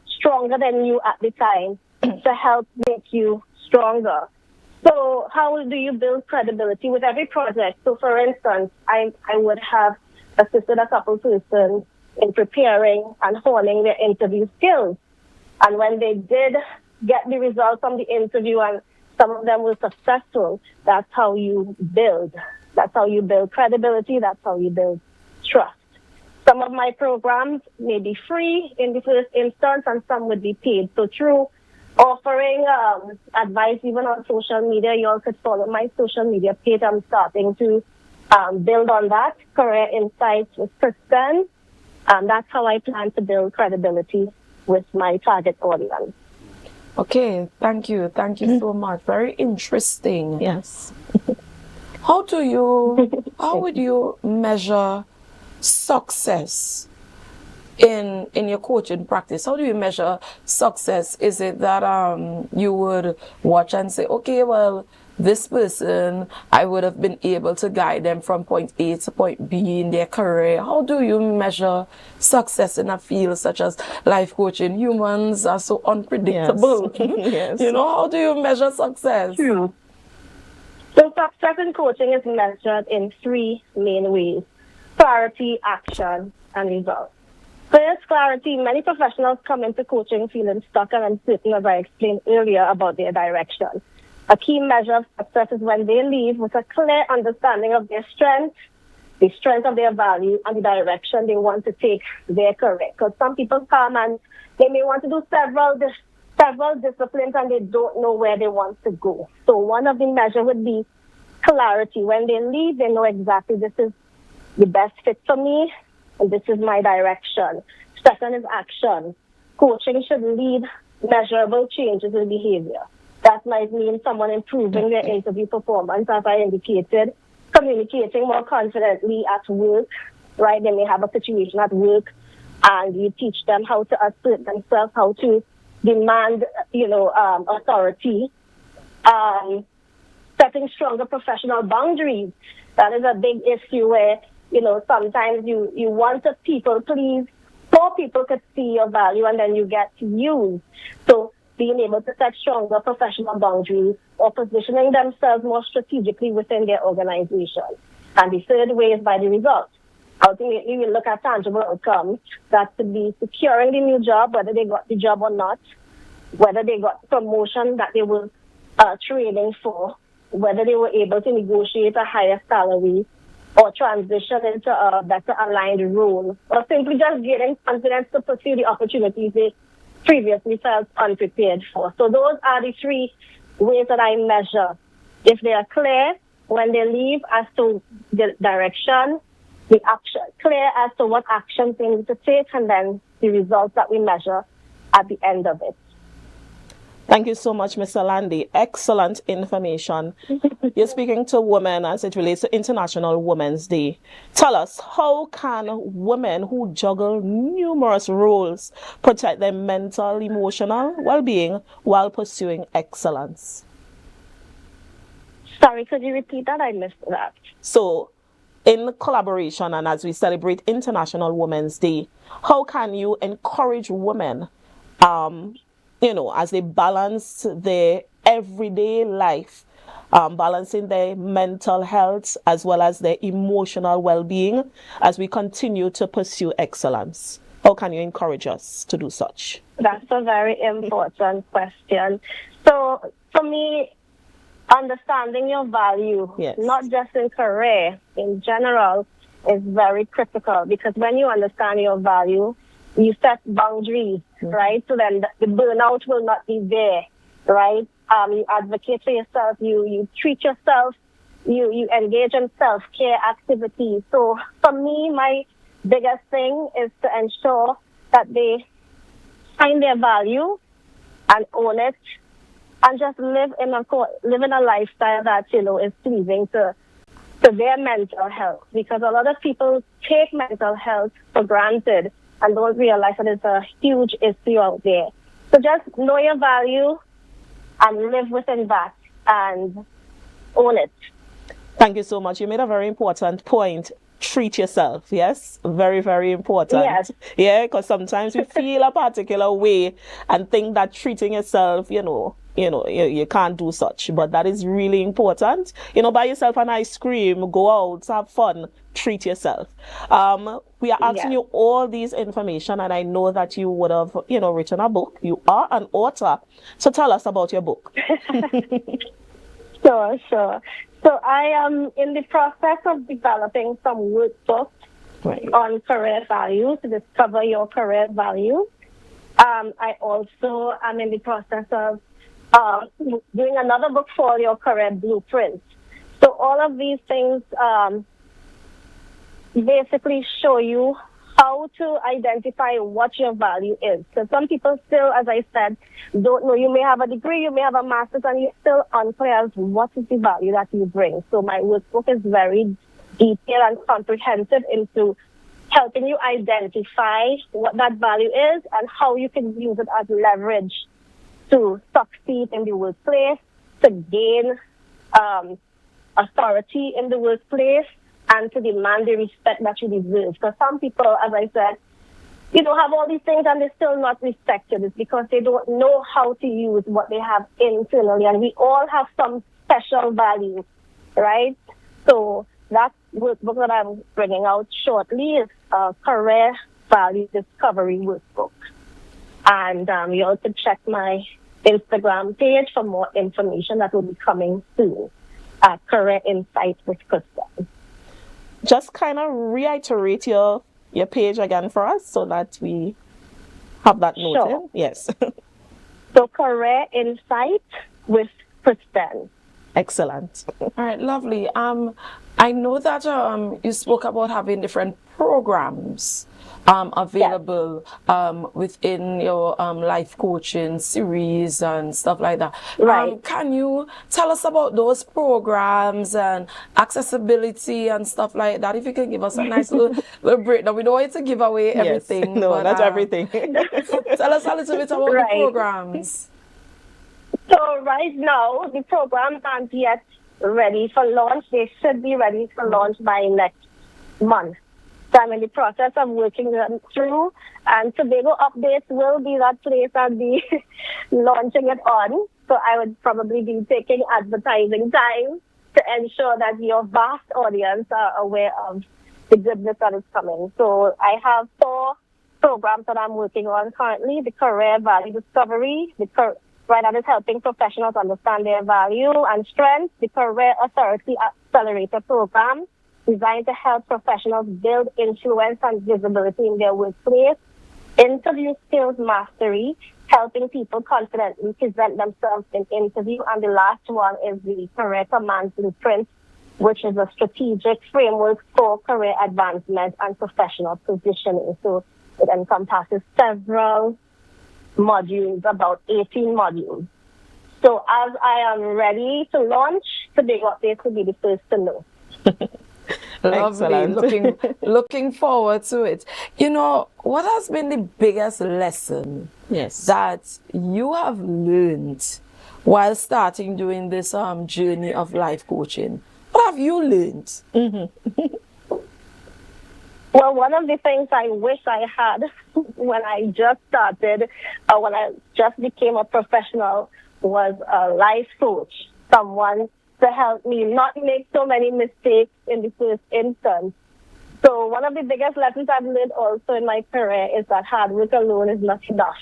stronger than you at the time to help make you stronger. So how do you build credibility with every project? So for instance, I would have assisted a couple persons in preparing and honing their interview skills. And when they did get the results from the interview and some of them were successful, that's how you build. That's how you build credibility. That's how you build trust. Some of my programs may be free in the first instance and some would be paid. So through offering advice even on social media, you all could follow my social media page. I'm starting to build on that. Career Insights with Kristen. That's how I plan to build credibility with my target audience. Okay, thank you. Thank you so much. Very interesting. Yes. How would you measure success in your coaching practice? How do you measure success? Is it that you would watch and say, okay, well, this person, I would have been able to guide them from point A to point B in their career. How do you measure success in a field such as life coaching? Humans are so unpredictable. Yes. You know, how do you measure success? True. So success in coaching is measured in three main ways: clarity, action, and results. First, clarity. Many professionals come into coaching feeling stuck and uncertain, as I explained earlier, about their direction. A key measure of success is when they leave with a clear understanding of their strength, the strength of their value, and the direction they want to take their career. Because some people come and they may want to do several disciplines and they don't know where they want to go. So one of the measures would be clarity. When they leave, they know exactly this is the best fit for me and this is my direction. Second is action. Coaching should lead measurable changes in behavior. That might mean someone improving their interview performance, as I indicated, communicating more confidently at work, right? They may have a situation at work and you teach them how to assert themselves, how to demand, authority. Setting stronger professional boundaries. That is a big issue where, sometimes you want to people please, so people could see your value and then you get used. So being able to set stronger professional boundaries or positioning themselves more strategically within their organization. And the third way is by the results. Ultimately, we look at tangible outcomes. That could be securing the new job, whether they got the job or not, whether they got the promotion that they were training for, whether they were able to negotiate a higher salary or transition into a better aligned role, or simply just gaining confidence to pursue the opportunities they previously felt unprepared for. So those are the three ways that I measure. If they are clear when they leave as to the direction, the action, clear as to what actions they need to take, and then the results that we measure at the end of it. Thank you so much, Ms. Salandy. Excellent information. You're speaking to women as it relates to International Women's Day. Tell us, how can women who juggle numerous roles protect their mental, emotional well-being while pursuing excellence? Sorry, could you repeat that? I missed that. So, in collaboration and as we celebrate International Women's Day, how can you encourage women as they balance their everyday life, balancing their mental health as well as their emotional well-being as we continue to pursue excellence? How can you encourage us to do such? That's a very important question. So for me, understanding your value, not just in career, in general, is very critical, because when you understand your value, you set boundaries, right? So then the burnout will not be there, right? You advocate for yourself, you treat yourself, you engage in self-care activities. So for me, my biggest thing is to ensure that they find their value and own it, and just live in a lifestyle that, is pleasing to their mental health. Because a lot of people take mental health for granted and don't realize that it's a huge issue out there. So just know your value and live within that and own it. Thank you so much. You made a very important point. Treat yourself, yes? Very, very important. Yes. Yeah, because sometimes we feel a particular way and think that treating yourself, you can't do such. But that is really important. Buy yourself an ice cream, go out, have fun, treat yourself. We are asking you all these information, and I know that you would have, written a book. You are an author. So tell us about your book. Sure. So I am in the process of developing some workbooks on career value to discover your career value. I also am in the process of doing another book for your career blueprint. So all of these things basically show you how to identify what your value is. So some people still, as I said, don't know. You may have a degree, you may have a master's, and you're still unclear as what is the value that you bring. So my workbook is very detailed and comprehensive into helping you identify what that value is and how you can use it as leverage to succeed in the workplace, to gain authority in the workplace and to demand the respect that you deserve. Because some people, as I said, have all these things and they're still not respected. It's because they don't know how to use what they have internally. And we all have some special value, right? So that workbook that I'm bringing out shortly is a career value discovery workbook. And you also check my Instagram page for more information that will be coming soon. Career Insight with Kristen. Just kind of reiterate your page again for us so that we have that noted. Sure. Yes. So Career Insight with Kristen. Excellent. All right, lovely. I know that you spoke about having different programs available within your life coaching series and stuff like that. Right. Can you tell us about those programs and accessibility and stuff like that? If you can give us a nice little breakdown. We don't want to give away everything. No, but, not everything. Tell us a little bit about the programs. So right now, the programs aren't yet ready for launch. They should be ready for launch by next month. So I'm in the process of working them through, and Tobago Updates will be that place I'll be launching it on. So I would probably be taking advertising time to ensure that your vast audience are aware of the goodness that is coming. So I have 4 programs that I'm working on currently. The Career Value Discovery, that is helping professionals understand their value and strengths. The Career Authority Accelerator Program, designed to help professionals build influence and visibility in their workplace. Interview Skills Mastery, helping people confidently present themselves in interview. And the last one is the Career Command Blueprint, which is a strategic framework for career advancement and professional positioning. So it encompasses several modules, about 18 modules. So as I am ready to launch, Tobago Updates will be the first to know. Lovely. Looking forward to it. What has been the biggest lesson that you have learned while starting doing this journey of life coaching? What have you learned? Well, one of the things I wish I had when I just started, when I just became a professional, was a life coach, someone to help me not make so many mistakes in the first instance. So one of the biggest lessons I've learned also in my career is that hard work alone is not enough.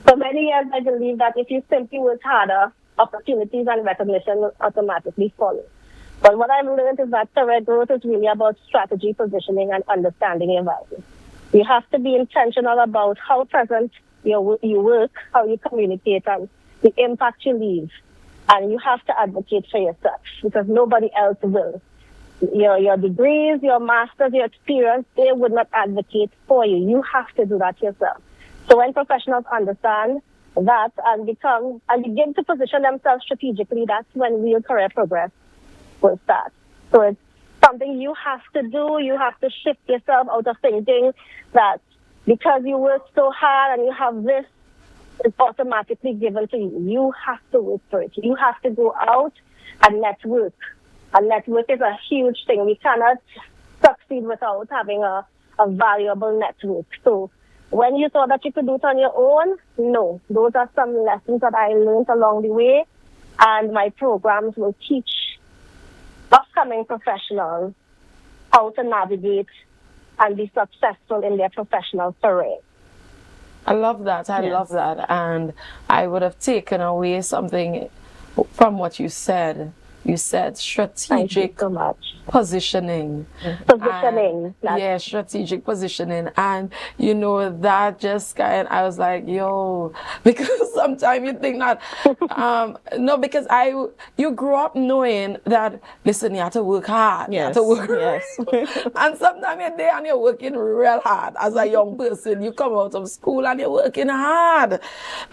For many years, I believe that if you simply work harder, opportunities and recognition will automatically follow. But what I've learned is that career growth is really about strategy, positioning, and understanding your value. You have to be intentional about how present you work, how you communicate, and the impact you leave. And you have to advocate for yourself because nobody else will. Your degrees, your masters, your experience, they would not advocate for you. You have to do that yourself. So when professionals understand that and begin to position themselves strategically, that's when real career progress will start. So it's something you have to do. You have to shift yourself out of thinking that because you work so hard and you have this, it's automatically given to you. You have to work for it. You have to go out and network. And network is a huge thing. We cannot succeed without having a valuable network. So when you thought that you could do it on your own, no. Those are some lessons that I learned along the way. And my programs will teach upcoming professionals how to navigate and be successful in their professional career. I love that. I love that. And I would have taken away something from what you said. You said strategic positioning. Positioning. Yeah, strategic positioning. And, that just I was like, yo, because sometimes you think that, no, because you grew up knowing that, listen, you have to work hard. Yes. You have to work and sometimes you're there and you're working real hard. As a young person, you come out of school and you're working hard.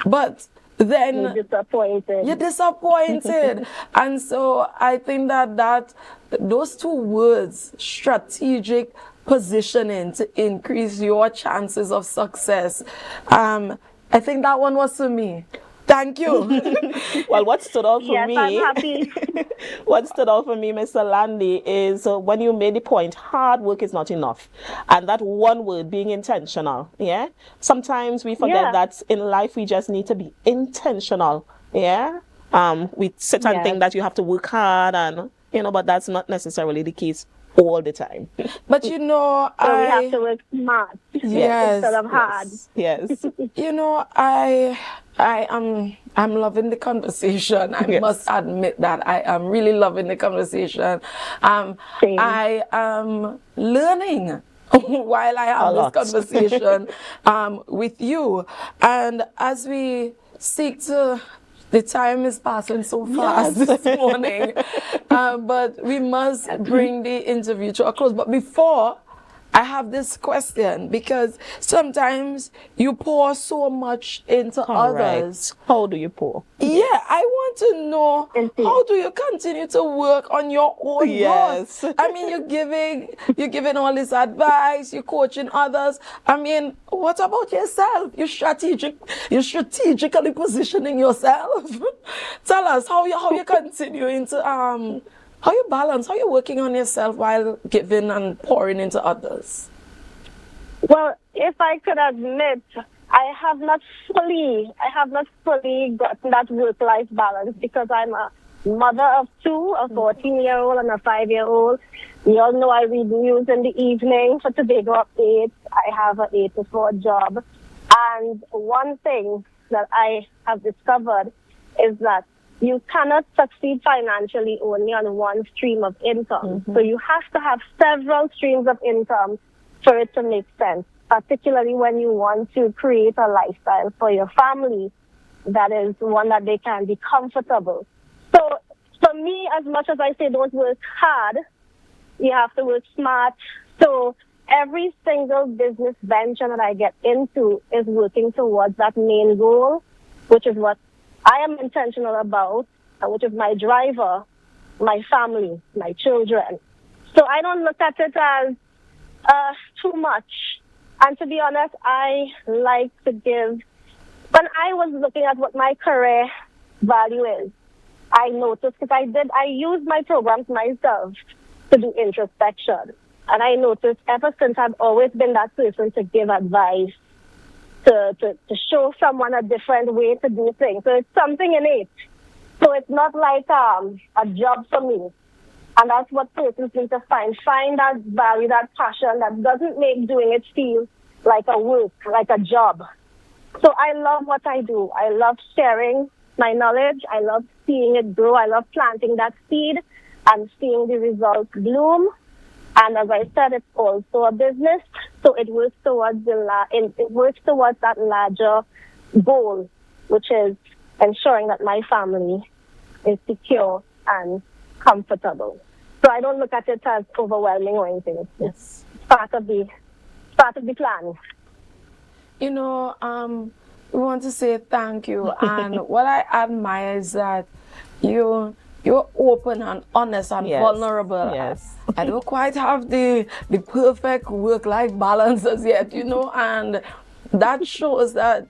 But then you're disappointed. And so I think that those 2 words, strategic positioning, to increase your chances of success, I think that one was for me. Thank you. Well, what stood out for Yes, me, I'm happy. what stood out for me, Ms. Salandy, is when you made the point, hard work is not enough. And that one word, being intentional, yeah? Sometimes we forget that in life we just need to be intentional, yeah? We sit and think that you have to work hard and, you know, but that's not necessarily the case all the time. But you know, we have to work smart instead of hard. Yes. You know, I'm loving the conversation. I must admit that I am really loving the conversation. I am learning while I have this conversation with you. And as we seek to, the time is passing so fast this morning, but we must bring the interview to a close. But before, I have this question, because sometimes you pour so much into others. How do you pour? Yeah, I want to know, how do you continue to work on your own growth? I mean, you're giving all this advice, you're coaching others. I mean, what about yourself? You're strategically positioning yourself. Tell us how you continuing to how you balance, how you working on yourself while giving and pouring into others? Well, if I could admit, I have not fully gotten that work-life balance, because I'm a mother of two, a 14-year-old and a 5-year-old. You all know I read news in the evening for Tobago Updates. I have an 8 to 4 job. And one thing that I have discovered is that you cannot succeed financially only on one stream of income. So you have to have several streams of income for it to make sense, particularly when you want to create a lifestyle for your family that is one that they can be comfortable. So for me, as much as I say don't work hard, you have to work smart. So every single business venture that I get into is working towards that main goal, which is what I am intentional about, which is my driver, my family, my children. So I don't look at it as too much. And to be honest, I like to give. When I was looking at what my career value is, I noticed, because I used my programs myself to do introspection. And I noticed ever since I've always been that person to give advice, to show someone a different way to do things. So it's something innate. So it's not like a job for me. And that's what persons need to find. Find that value, that passion that doesn't make doing it feel like a work, like a job. So I love what I do. I love sharing my knowledge. I love seeing it grow. I love planting that seed and seeing the results bloom. And as I said, it's also a business, so it works towards that larger goal, which is ensuring that my family is secure and comfortable. So I don't look at it as overwhelming or anything. It's part of the plan. You know, we want to say thank you, and what I admire is that you're open and honest and vulnerable. Yes. I don't quite have the perfect work-life balance as yet, you know, and that shows that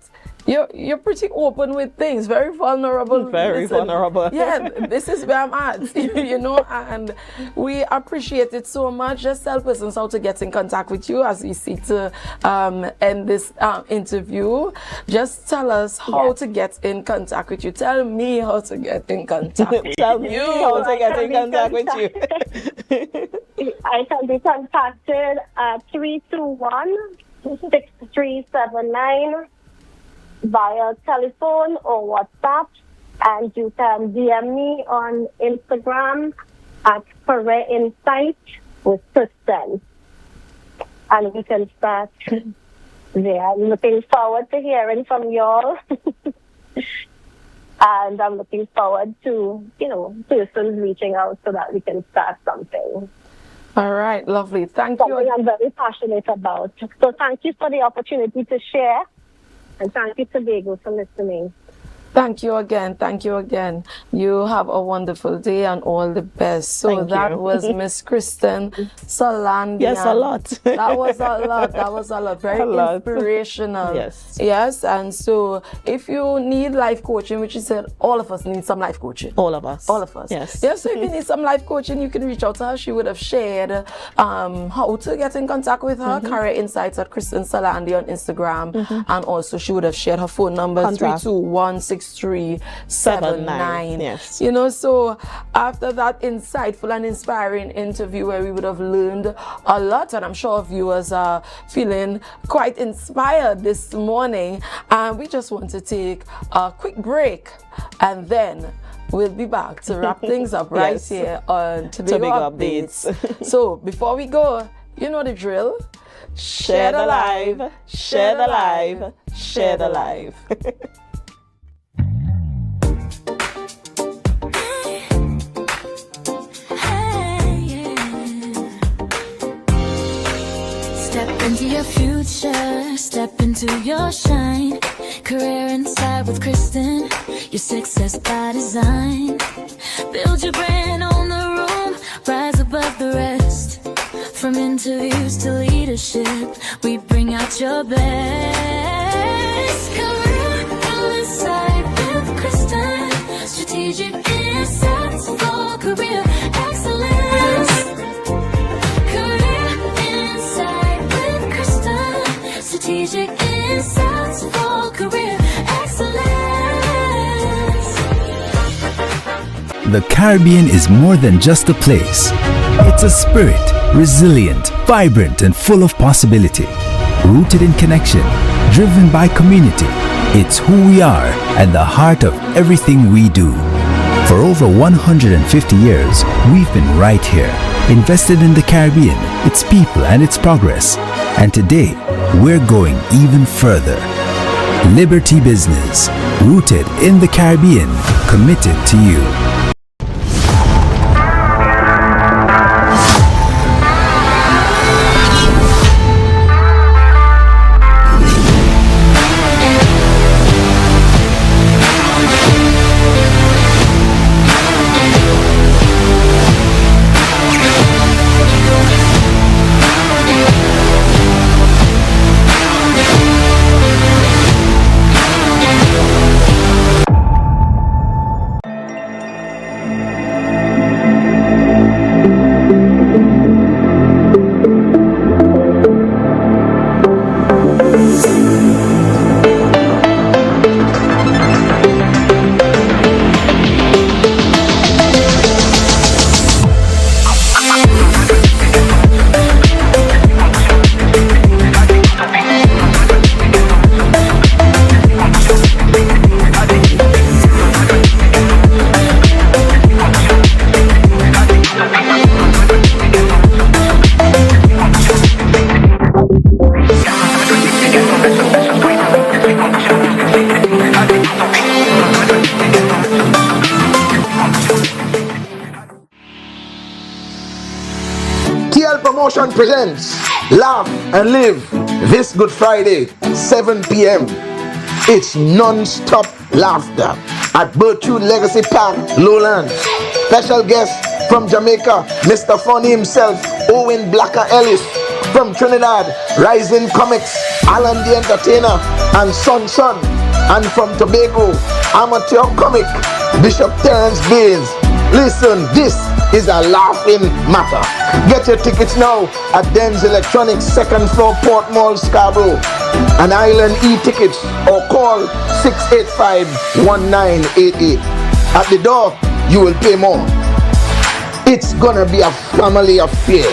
you're pretty open with things, very vulnerable. Very vulnerable. Yeah, this is where I'm at, you know, and we appreciate it so much. Just tell persons how to get in contact with you as we seek to end this interview. Just tell us how to get in contact with you. Tell me how to get in contact with Tell me how to get in contact with you. I can be contacted at 321-6379 via telephone or WhatsApp, and you can DM me on Instagram at Career Insight with Kristen, and we can start there. I'm looking forward to hearing from y'all. And I'm looking forward to, persons reaching out so that we can start something. All right, lovely. Thank Something you. I'm very passionate about. So thank you for the opportunity to share, and thank you, Tobago, for listening. Thank you again. Thank you again. You have a wonderful day and all the best. So Thank that you. was Miss Kristen Salandy. Yes, a lot. That was a lot. That was a lot. Very A lot. inspirational. Yes. Yes. And so if you need life coaching, which you said all of us need some life coaching. All of us. All of us. Yes. Yes. So if you need some life coaching, you can reach out to her. She would have shared how to get in contact with her. Career Insights at Kristen Salandy on Instagram. And also she would have shared her phone number, Contact. 321-6379. Yes. You know, so after that insightful and inspiring interview where we would have learned a lot, and I'm sure viewers are feeling quite inspired this morning, and we just want to take a quick break, and then we'll be back to wrap things up right Yes. here on Tobago Updates. So before we go, you know the drill. Share the live, share the live, share the live. Step into your future, step into your shine. Career Insight with Kristen, your success by design. Build your brand on the room, rise above the rest. From interviews to leadership, we bring out your best. Career Insight with Kristen, strategic insights for career excellence. Career Insight with Kristen, strategic insights for career excellence. The Caribbean is more than just a place. It's a spirit, resilient, vibrant, and full of possibility. Rooted in connection, driven by community. It's who we are and the heart of everything we do. For over 150 years, we've been right here, invested in the Caribbean, its people, and its progress. And today, we're going even further. Liberty Business, rooted in the Caribbean, committed to you. Promotion presents Laugh and Live this Good Friday, 7 p.m. It's non-stop laughter at Bertrude Legacy Park, Lowlands. Special guest from Jamaica, Mr. Funny himself, Owen Blacker Ellis. From Trinidad, Rising Comics, Alan the Entertainer, and Son. And from Tobago, amateur comic, Bishop Terence Baines. Listen, this is a laughing matter. Get your tickets now at Den's Electronics, 2nd floor, Port Mall, Scarborough. An Island e-tickets or call 685-1988. At the door, you will pay more. It's gonna be a family affair.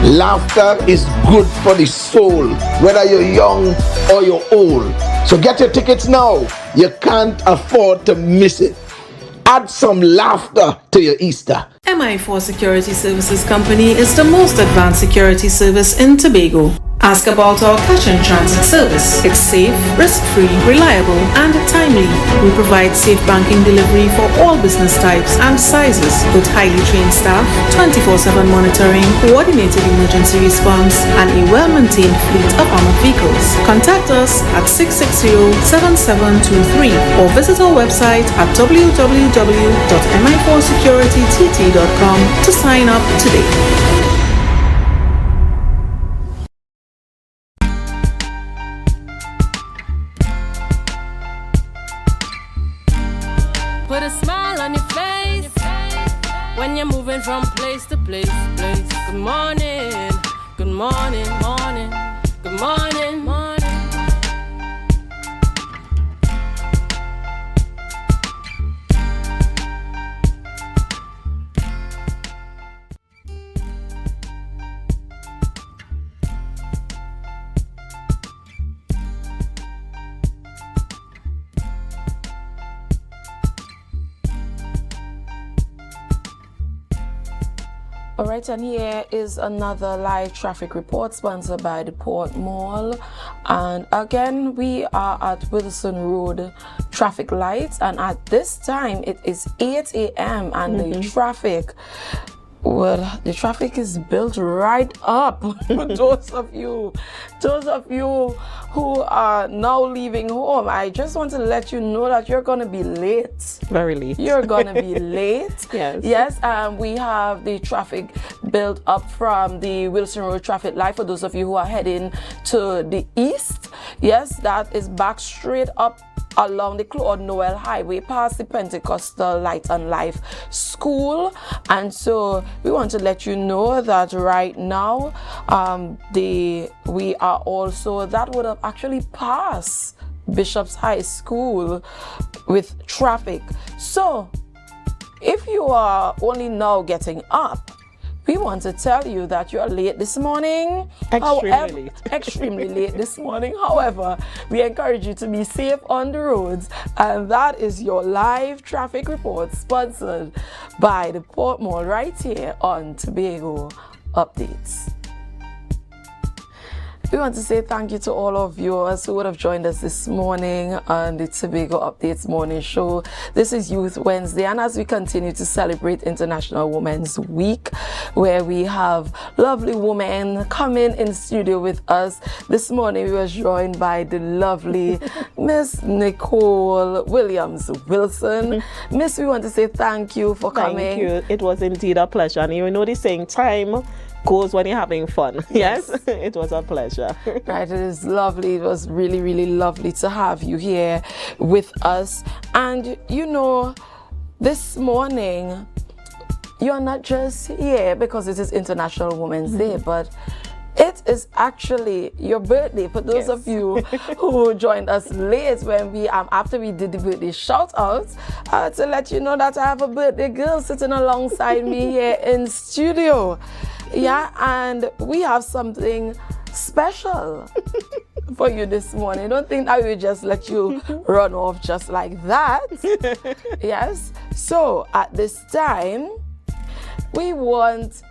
Laughter is good for the soul, whether you're young or you're old. So get your tickets now. You can't afford to miss it. Add some laughter to your Easter. MI4 Security Services Company is the most advanced security service in Tobago. Ask about our cash and transit service. It's safe, risk-free, reliable, and timely. We provide safe banking delivery for all business types and sizes with highly trained staff, 24/7 monitoring, coordinated emergency response, and a well-maintained fleet of armored vehicles. Contact us at 660-7723 or visit our website at www.mi4securitytt.com to sign up today. Put a smile on your face when you're moving from place to place. Good morning, good morning, morning, good morning, morning. Alright, and here is another live traffic report sponsored by the Port Mall. And again, we are at Wilson Road traffic lights, and at this time it is 8 a.m. and the traffic, well, the traffic is built right up. those of you who are now leaving home, I just want to let you know that you're going to be late. Very late. You're going to be late. Yes. We have the traffic built up from the Wilson Road traffic light for those of you who are heading to the east. Yes, that is back straight up along the Claude Noel Highway past the Pentecostal Light and Life School. And so we want to let you know that right now we are also, that would have actually passed Bishop's High School with traffic. So if you are only now getting up, we want to tell you that you're late this morning. Extremely late this morning. However, we encourage you to be safe on the roads. And that is your live traffic report sponsored by the Port Mall right here on Tobago Updates. We want to say thank you to all of viewers who would have joined us this morning on the Tobago Updates morning show. This is Youth Wednesday, and as we continue to celebrate International Women's Week, where we have lovely women coming in studio with us. This morning we were joined by the lovely Miss Nicole Williams Wilson. Miss, we want to say thank you for coming. Thank you. It was indeed a pleasure. And you know the saying, time goes when you're having fun. Yes, it was a pleasure. Right, it is lovely. It was really, really lovely to have you here with us. And you know, this morning, you're not just here because it is International Women's Day, but it is actually your birthday. For those of you who joined us late when we after we did the birthday shout out, to let you know that I have a birthday girl sitting alongside me here in studio. Yeah, and we have something special for you this morning. Don't think I will just let you run off just like that. Yes. So at this time, we want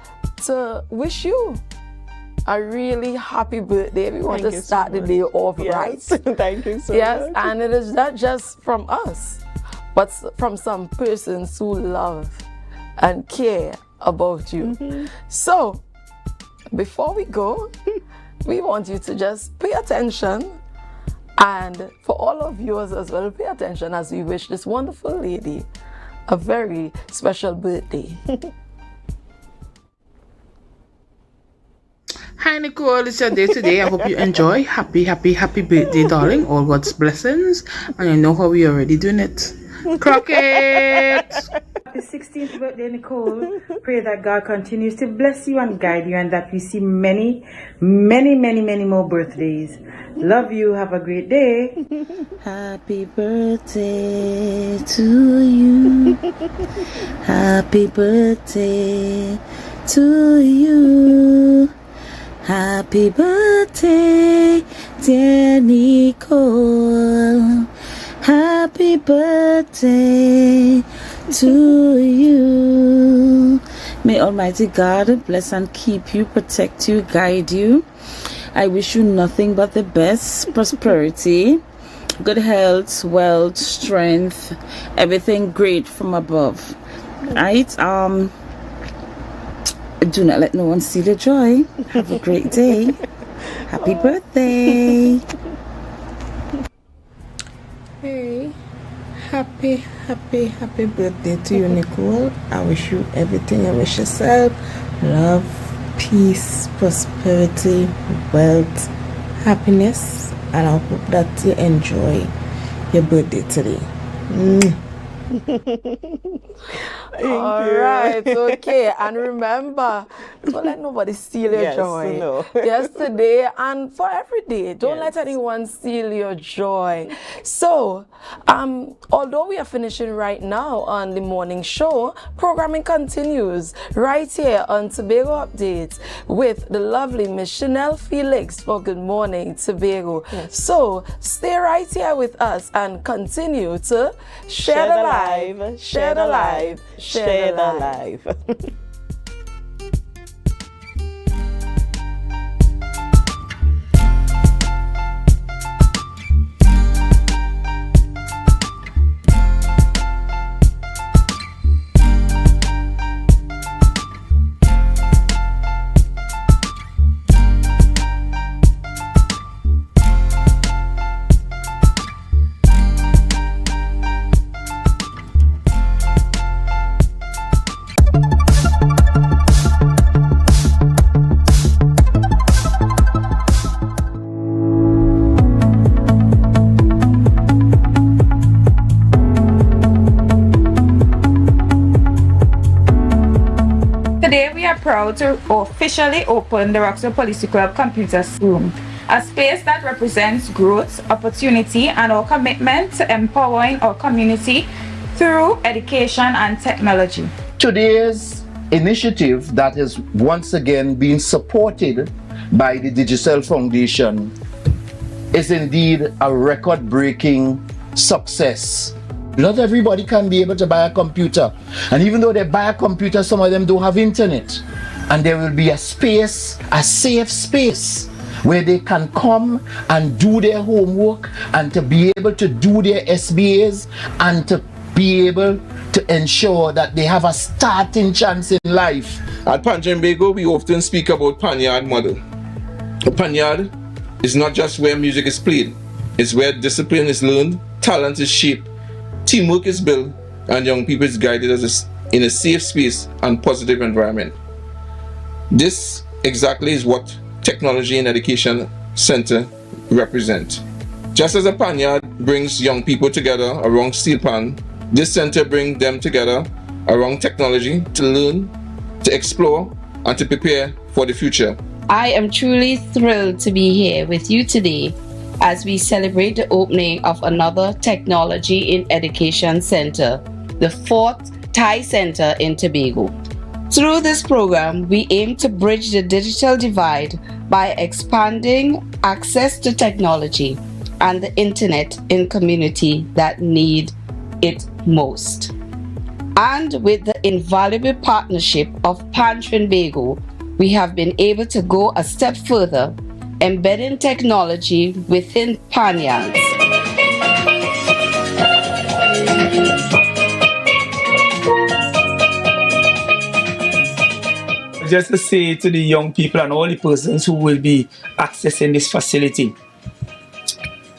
to wish you a really happy birthday. We want to start the day off right. Thank you so much. Yes, and it is not just from us, but from some persons who love and care about you. So before we go, we want you to just pay attention, and for all of yours as well, pay attention as we wish this wonderful lady a very special birthday. Hi Nicole, it's your day today. I hope you enjoy. Happy birthday, darling. All God's blessings. And you know how we already doing it. Crockett! Happy 16th birthday, Nicole. Pray that God continues to bless you and guide you, and that we see many more birthdays. Love you. Have a great day. Happy birthday to you. Happy birthday to you. Happy birthday, dear Nicole. Happy birthday to you. May Almighty God bless and keep you, protect you, guide you. I wish you nothing but the best, prosperity, good health, wealth, strength, everything great from above. Right? Do not let no one steal your joy. Have a great day. Happy birthday. Hey, happy birthday to you, Nicole. I wish you everything you wish yourself. Love, peace, prosperity, wealth, happiness, and I hope that you enjoy your birthday today. All right, okay. And remember, don't let nobody steal your joy. No. Yesterday and for every day, don't let anyone steal your joy. So, although we are finishing right now on the morning show, programming continues right here on Tobago Updates with the lovely Miss Chanel Felix for Good Morning Tobago. So, stay right here with us and continue to share the live, share the live, share the live. Today we are proud to officially open the Roxville Policy Club Computer Room, a space that represents growth, opportunity, and our commitment to empowering our community through education and technology. Today's initiative that is once again being supported by the Digicel Foundation is indeed a record-breaking success. Not everybody can be able to buy a computer, and even though they buy a computer, some of them don't have internet. And there will be a space, a safe space, where they can come and do their homework and to be able to do their SBAs and to be able to ensure that they have a starting chance in life. At Panjambago, we often speak about Panyard model. A Panyard is not just where music is played, it's where discipline is learned, talent is shaped, teamwork is built, and young people is guided in a safe space and positive environment. This exactly is what Technology and Education Center represent. Just as a Panyard brings young people together around steel pan, this center brings them together around technology to learn, to explore, and to prepare for the future. I am truly thrilled to be here with you today as we celebrate the opening of another Technology in Education Center, the 4th Thai Center in Tobago. Through this program, we aim to bridge the digital divide by expanding access to technology and the internet in communities that need it most. And with the invaluable partnership of Panjambago, we have been able to go a step further, embedding technology within Panyards. Just to say to the young people and all the persons who will be accessing this facility,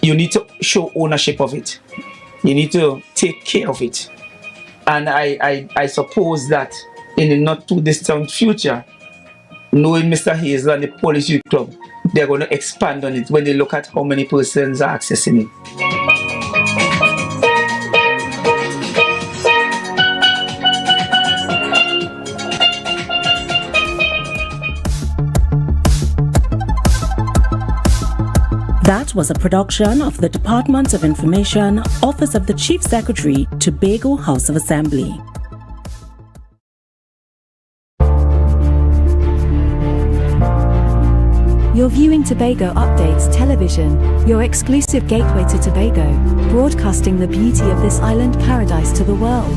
you need to show ownership of it. You need to take care of it. And I suppose that in the not too distant future, knowing Mr. Hazel and the Police Youth Club, they're going to expand on it when they look at how many persons are accessing it. That was a production of the Department of Information, Office of the Chief Secretary, Tobago House of Assembly. You're viewing Tobago Updates Television, your exclusive gateway to Tobago, broadcasting the beauty of this island paradise to the world.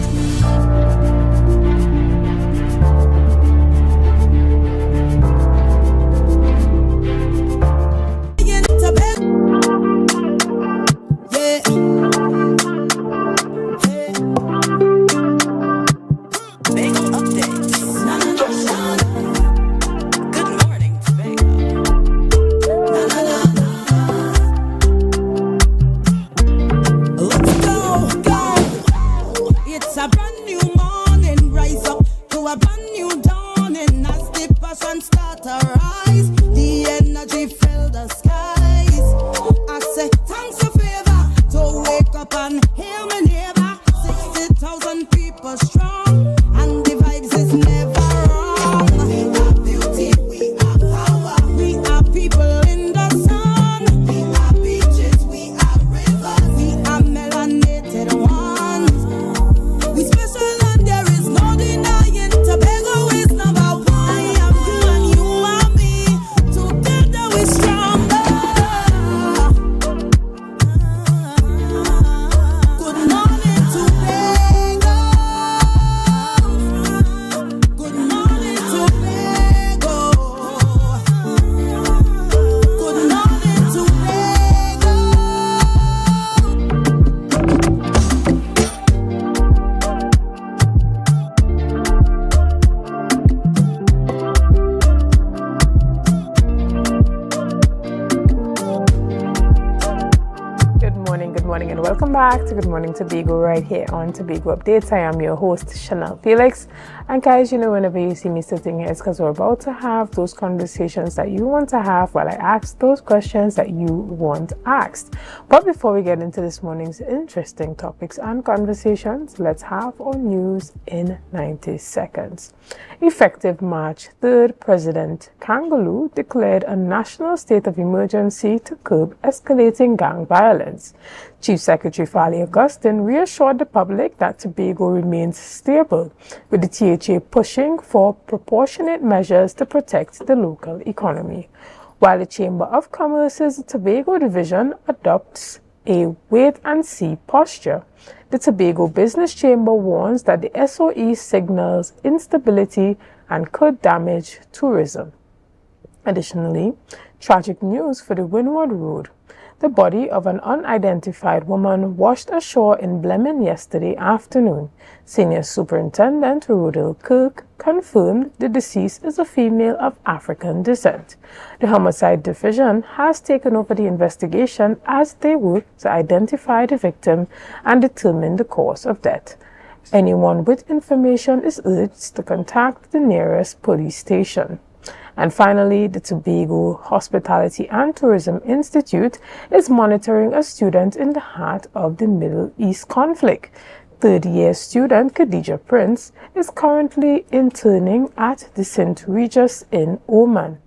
welcome back to Good Morning Tobago right here on Tobago Updates. I am your host, Chanel Felix. And guys, you know, whenever you see me sitting here, it's because we're about to have those conversations that you want to have while I ask those questions that you want asked. But before we get into this morning's interesting topics and conversations, let's have our news in 90 seconds. Effective March 3rd, President Kangaloo declared a national state of emergency to curb escalating gang violence. Chief Secretary Fali Augustine reassured the public that Tobago remains stable, with the THA pushing for proportionate measures to protect the local economy. While the Chamber of Commerce's Tobago division adopts a wait-and-see posture, the Tobago Business Chamber warns that the SOE signals instability and could damage tourism. Additionally, tragic news for the Windward Road. The body of an unidentified woman washed ashore in Blemon yesterday afternoon. Senior Superintendent Rodel Kirk confirmed the deceased is a female of African descent. The Homicide Division has taken over the investigation as they work to identify the victim and determine the cause of death. Anyone with information is urged to contact the nearest police station. And finally, the Tobago Hospitality and Tourism Institute is monitoring a student in the heart of the Middle East conflict. Third-year student Khadija Prince is currently interning at the St. Regis in Oman.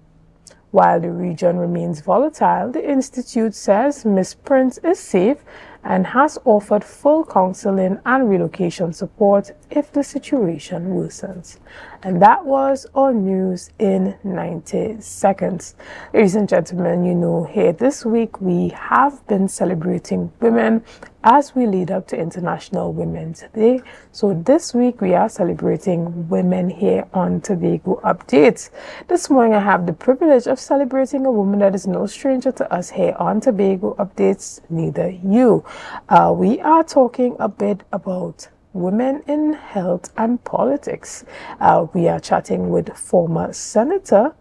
While the region remains volatile, the Institute says Ms. Prince is safe and has offered full counseling and relocation support if the situation worsens. And that was our news in 90 seconds. Ladies and gentlemen, you know, here this week we have been celebrating women as we lead up to International Women's Day. So this week we are celebrating women here on Tobago Updates. This morning I have the privilege of celebrating a woman that is no stranger to us here on Tobago Updates, neither you. We are talking a bit about women in health and politics. We are chatting with former Senator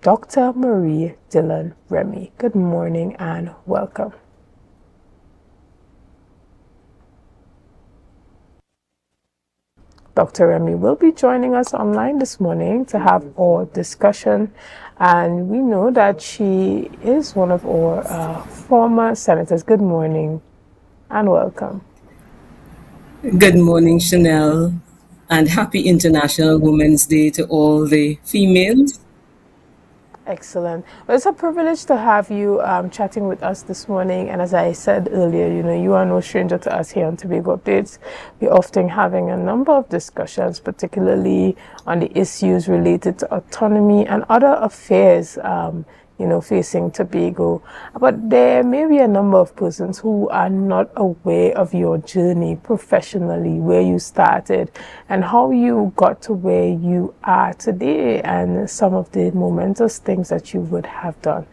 Dr. Marie Dillon-Remy. Good morning and welcome. Dr. Remy will be joining us online this morning to have our discussion, and we know that she is one of our former senators. Good morning and welcome. Good morning, Chanel, and happy International Women's Day to all the females. Excellent. Well, it's a privilege to have you chatting with us this morning. And as I said earlier, you know, you are no stranger to us here on Tobago Updates. We're often having a number of discussions, particularly on the issues related to autonomy and other affairs, you know, facing Tobago. But there may be a number of persons who are not aware of your journey professionally, where you started and how you got to where you are today, and some of the momentous things that you would have done.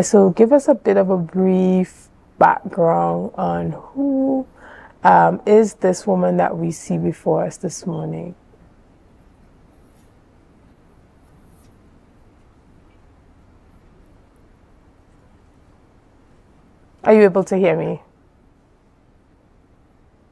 So give us a bit of a brief background on who is this woman that we see before us this morning. Are you able to hear me?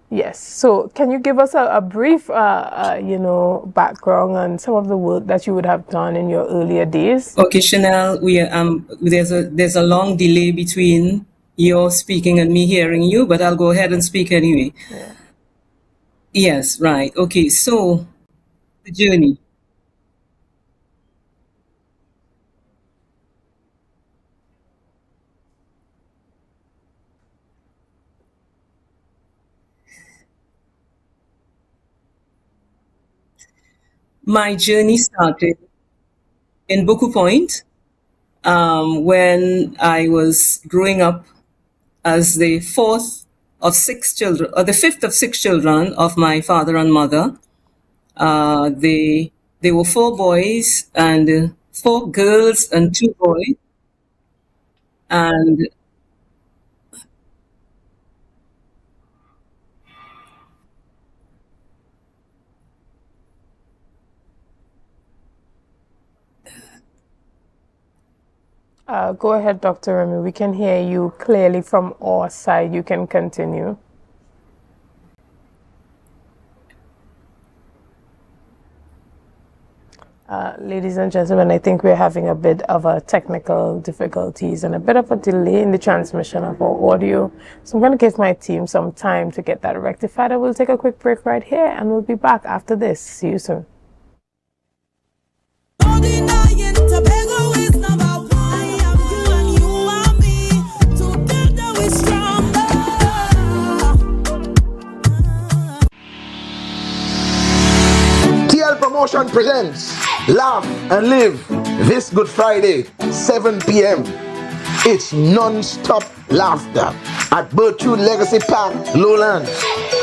Yes. So can you give us a brief, you know, background on some of the work that you would have done in your earlier days? Okay, Chanel, there's a long delay between your speaking and me hearing you, but I'll go ahead and speak anyway. Yeah. Yes, right. Okay, so the journey. My journey started in Buku Point when I was growing up as the fourth of six children, or the fifth of six children of my father and mother. They were four boys and four girls and two boys. And Go ahead, Dr. Remy. We can hear you clearly from our side. You can continue. Ladies and gentlemen, I think we're having a bit of a technical difficulties and a bit of a delay in the transmission of our audio. So I'm going to give my team some time to get that rectified. I will take a quick break right here and we'll be back after this. See you soon. TL Promotion presents Laugh and Live this Good Friday, 7 p.m. It's non-stop laughter at Bertrude Legacy Park, Lowlands.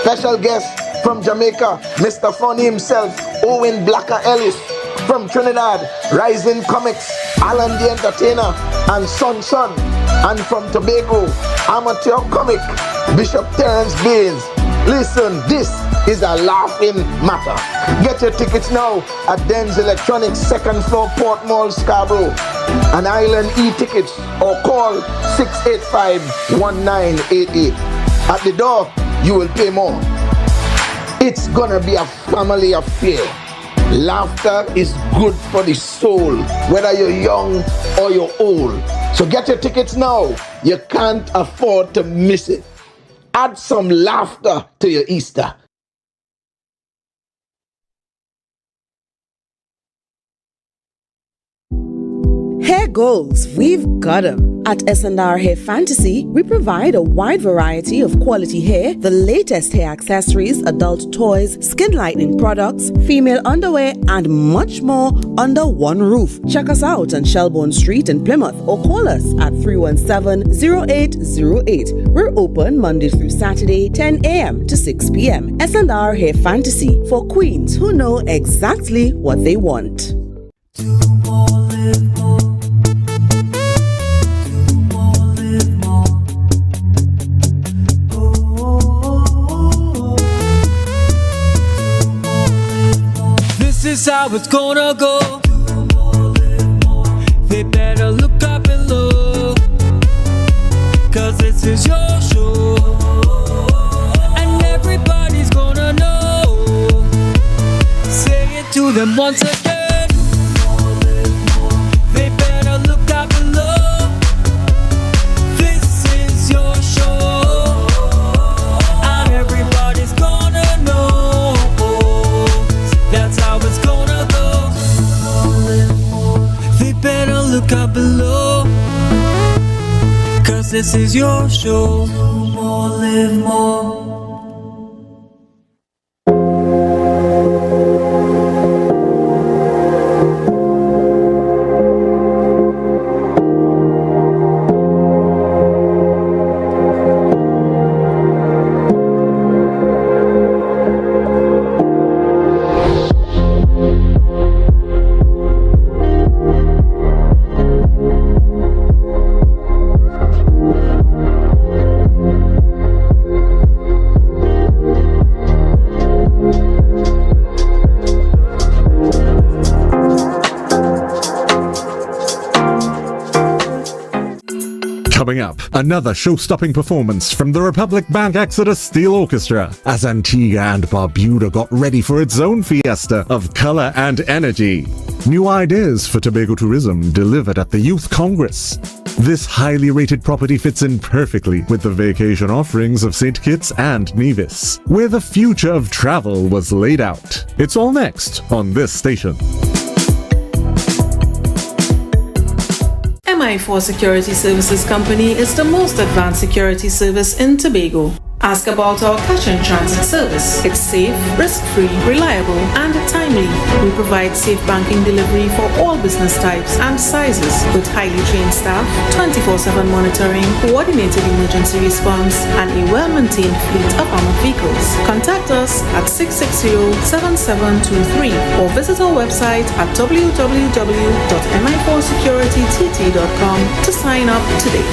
Special guest from Jamaica, Mr. Funny himself, Owen Blacker Ellis. From Trinidad, Rising Comics, Alan the Entertainer, and Son Son. And from Tobago, Amateur Comic, Bishop Terence Bays. Listen, this is a laughing matter. Get your tickets now at Den's Electronics, 2nd floor, Port Mall, Scarborough. And Island e-tickets or call 685-1988. At the door, you will pay more. It's gonna be a family affair. Laughter is good for the soul, whether you're young or you're old. So get your tickets now. You can't afford to miss it. Add some laughter to your Easter. Hair goals, we've got 'em. At S&R Hair Fantasy, we provide a wide variety of quality hair, the latest hair accessories, adult toys, skin lightening products, female underwear, and much more under one roof. Check us out on Shelbourne Street in Plymouth or call us at 317-0808. We're open Monday through Saturday, 10 a.m. to 6 p.m. S&R Hair Fantasy for queens who know exactly what they want. This is how it's gonna go. They better look up below, 'cause this is your show, and everybody's gonna know. Say it to them once again. They better look up below. This is your show, and everybody's gonna know. That's how it's gonna go. They better look up below, 'cause this is your show. More, live more. Coming up, another show-stopping performance from the Republic Bank Exodus Steel Orchestra as Antigua and Barbuda got ready for its own fiesta of color and energy. New ideas for Tobago tourism delivered at the Youth Congress. This highly rated property fits in perfectly with the vacation offerings of St. Kitts and Nevis, where the future of travel was laid out. It's all next on this station. MI4 Security Services Company is the most advanced security service in Tobago. Ask about our cash and transit service. It's safe, risk-free, reliable, and timely. We provide safe banking delivery for all business types and sizes with highly trained staff, 24/7 monitoring, coordinated emergency response, and a well-maintained fleet of armored vehicles. Contact us at 660-7723 or visit our website at www.mi4securitytt.com to sign up today.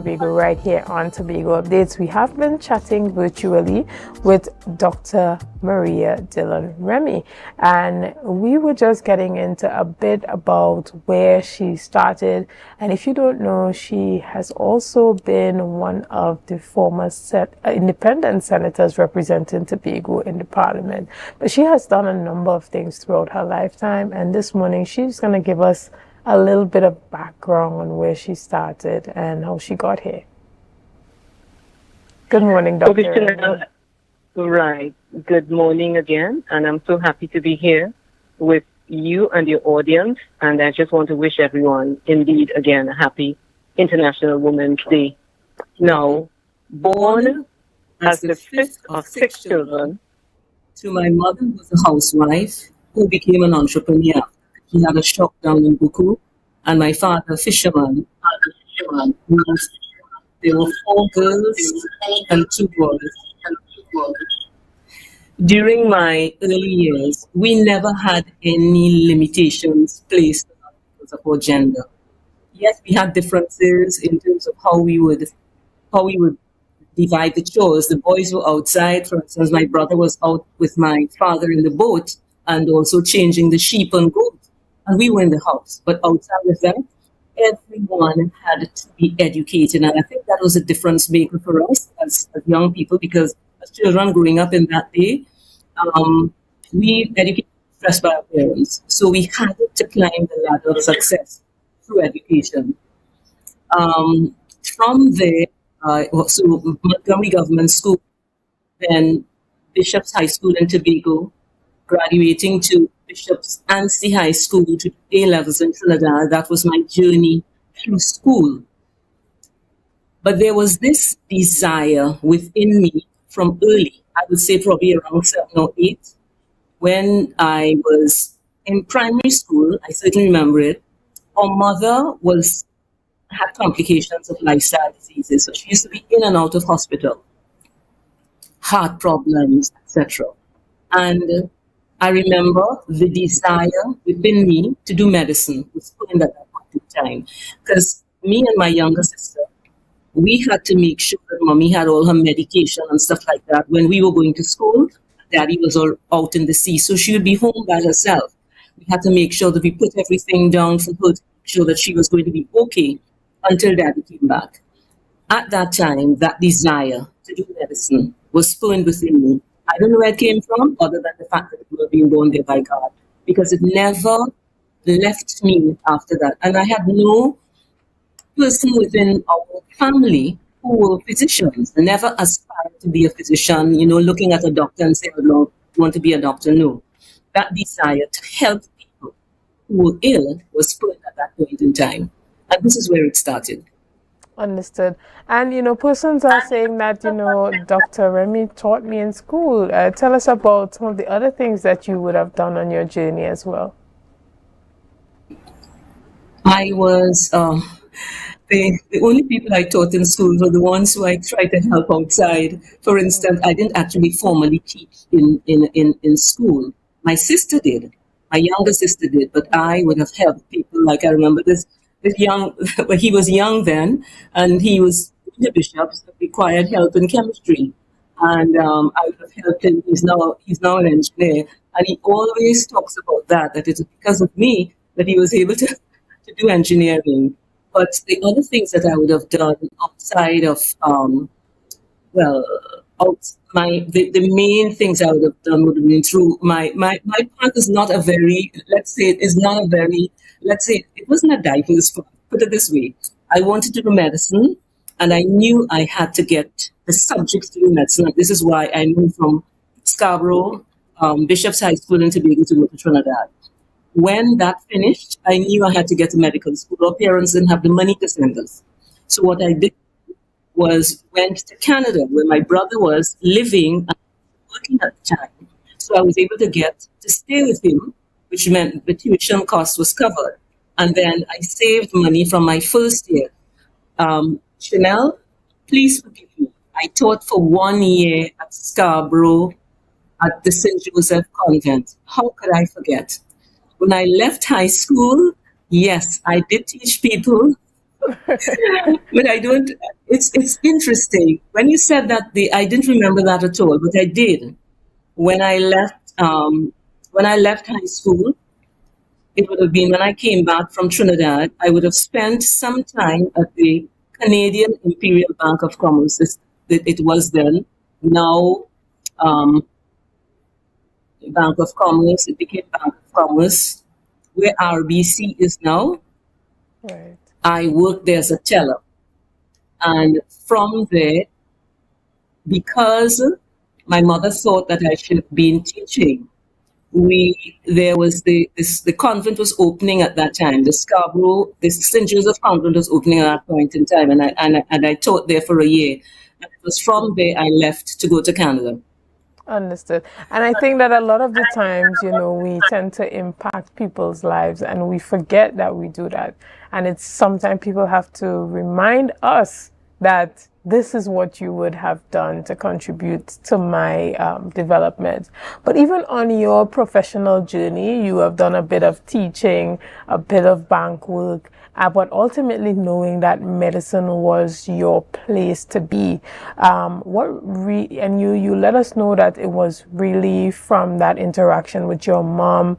Tobago right here on Tobago Updates. We have been chatting virtually with Dr. Maria Dillon-Remy, and we were just getting into a bit about where she started. And if you don't know, she has also been one of the former independent senators representing Tobago in the parliament. But she has done a number of things throughout her lifetime, and this morning she's going to give us a little bit of background on where she started and how she got here. Good morning, Dr. Right. Good morning again, and I'm so happy to be here with you and your audience, and I just want to wish everyone, indeed, again, a happy International Women's Day. Now, born as the fifth of 6 children, To my mother, who was a housewife, who became an entrepreneur. He had a shop down in Buku, and my father, a fisherman. There were 4 girls and 2 boys. During my early years, we never had any limitations placed on us because of our gender. Yes, we had differences in terms of how we would divide the chores. The boys were outside. For instance, my brother was out with my father in the boat and also changing the sheep and goats. And we were in the house. But outside of that, everyone had to be educated. And I think that was a difference maker for us as young people, because as children growing up in that day, we educated stressed by our parents. So we had to climb the ladder of success through education. From there, so Montgomery Government School, then Bishop's High School in Tobago, graduating to Bishop's Anstey High School to A-levels in Trinidad. That was my journey through school. But there was this desire within me from early, I would say probably around 7 or 8, when I was in primary school. I certainly remember it. Our mother had complications of lifestyle diseases, so she used to be in and out of hospital, heart problems, etc. And I remember the desire within me to do medicine was put at that point in time, because me and my younger sister, we had to make sure that mommy had all her medication and stuff like that. When we were going to school, daddy was all out in the sea, so she would be home by herself. We had to make sure that we put everything down for her to make sure that she was going to be okay until daddy came back. At that time, that desire to do medicine was spurned within me. I don't know where it came from, other than the fact that we were being born there by God, because it never left me after that. And I had no person within our family who were physicians. I never aspired to be a physician, looking at a doctor and say, "Oh, I want to be a doctor." No. That desire to help people who were ill was spurned at that point in time. And this is where it started. Understood. And, persons are saying that, Dr. Remy taught me in school. Tell us about some of the other things that you would have done on your journey as well. I was, the only people I taught in school were the ones who I tried to help outside. For instance, I didn't actually formally teach in school. My sister did. My younger sister did, but I would have helped people. Like I remember this young, well, he was young then, and he was the bishop, so required help in chemistry. And I would have helped him. He's now an engineer. And he always talks about that it's because of me that he was able to do engineering. But the other things that I would have done outside of, the main things I would have done would have been through my path is not a very, it wasn't a diverse path, put it this way. I wanted to do medicine, and I knew I had to get the subjects to do medicine. This is why I moved from Scarborough, Bishop's High School in Tobago to go to Trinidad. When that finished, I knew I had to get to medical school. Our parents didn't have the money to send us. So what I did was went to Canada, where my brother was living and working at the time. So I was able to get to stay with him, which meant the tuition cost was covered. And then I saved money from my first year. Chanel, please forgive me. I taught for 1 year at Scarborough at the St. Joseph Convent. How could I forget? When I left high school, yes, I did teach people But I don't. It's interesting when you said that. I didn't remember that at all, but I did when I left. When I left high school, it would have been when I came back from Trinidad. I would have spent some time at the Canadian Imperial Bank of Commerce. It was then. Now, Bank of Commerce. It became Bank of Commerce, where RBC is now. Right. I worked there as a teller. And from there, because my mother thought that I should have been teaching, the convent was opening at that time. The St. Joseph Convent was opening at that point in time, and I taught there for a year. And it was from there I left to go to Canada. Understood. And I think that a lot of the times, we tend to impact people's lives and we forget that we do that. And it's sometimes people have to remind us that this is what you would have done to contribute to my development. But even on your professional journey, you have done a bit of teaching, a bit of bank work, but ultimately knowing that medicine was your place to be. And you let us know that it was really from that interaction with your mom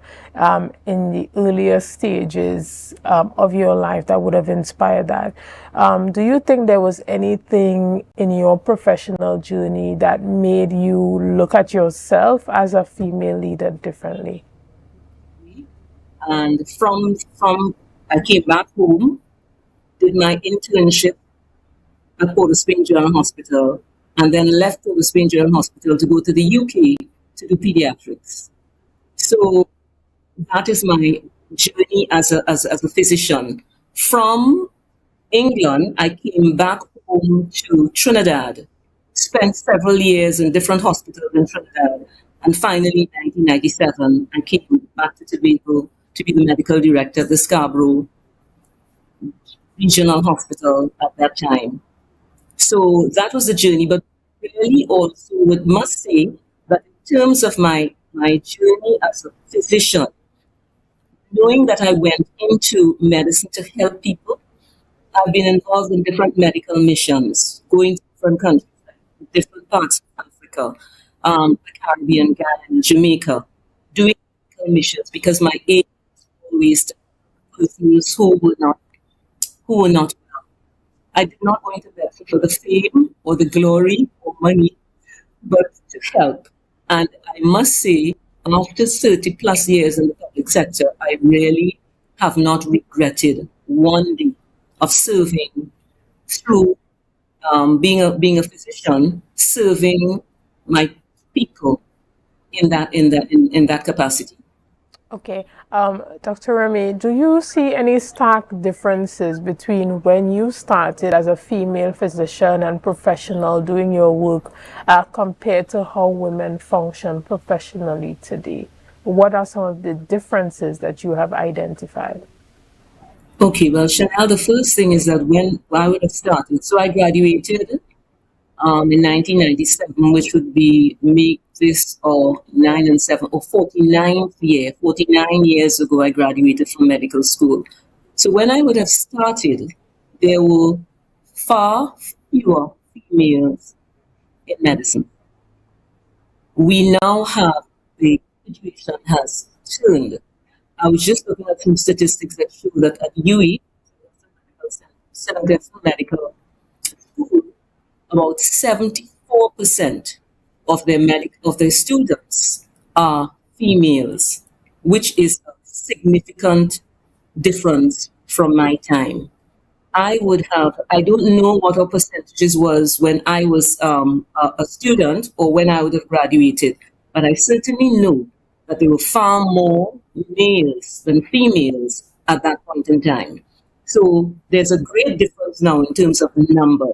in the earlier stages of your life that would have inspired that. Do you think there was anything in your professional journey that made you look at yourself as a female leader differently? And from I came back home, did my internship at Port of Spain General Hospital, and then left Port of Spain General Hospital to go to the UK to do pediatrics. So that is my journey as a physician. From England, I came back home to Trinidad, spent several years in different hospitals in Trinidad, and finally in 1997, I came back to Tobago to be the medical director of the Scarborough Regional Hospital at that time. So that was the journey, but really also must say that in terms of my journey as a physician, knowing that I went into medicine to help people, I've been involved in different medical missions, going to different countries, different parts of Africa, the Caribbean, Ghana, Jamaica, doing medical missions because my aim always to persons who were not well. I did not go into medicine for the fame or the glory or money, but to help. And I must say, after 30 plus years in the public sector, I really have not regretted one day of serving through being a physician, serving my people in that capacity. Okay, Dr. Remy, do you see any stark differences between when you started as a female physician and professional doing your work compared to how women function professionally today? What are some of the differences that you have identified? Okay, well, Chanel, the first thing is that when I would have started, so I graduated in 1997, which would be make this 9 and 7 or 49th year. 49 years ago, I graduated from medical school. So when I would have started, there were far fewer females in medicine. We now have, the situation has turned. I was just looking at some statistics that show that at UE, Center for Medical School, about 74% of their students are females, which is a significant difference from my time. I don't know what our percentages was when I was a student or when I would have graduated, but I certainly know that there were far more males than females at that point in time. So there's a great difference now in terms of number.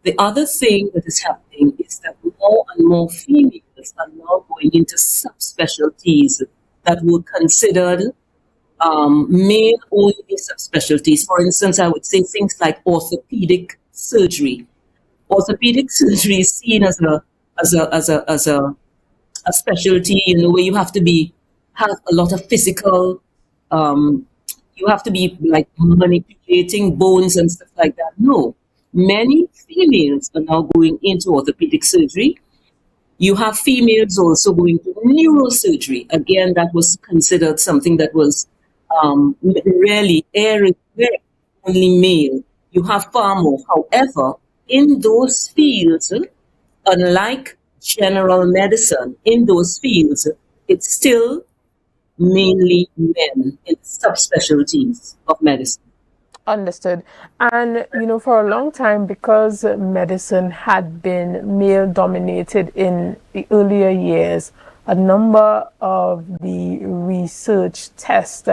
The other thing that is happening is that more and more females are now going into subspecialties that were considered male-only subspecialties. For instance, I would say things like orthopedic surgery. Orthopedic surgery is seen as a specialty, where you have to have a lot of physical you have to be like manipulating bones and stuff like that. No, many females are now going into orthopedic surgery. You have females also going to neurosurgery. Again, that was considered something that was really only male. You have far more. However, in those fields, unlike general medicine, in those fields, it's still mainly men in subspecialties of medicine. Understood. And, for a long time, because medicine had been male dominated in the earlier years, a number of the research tests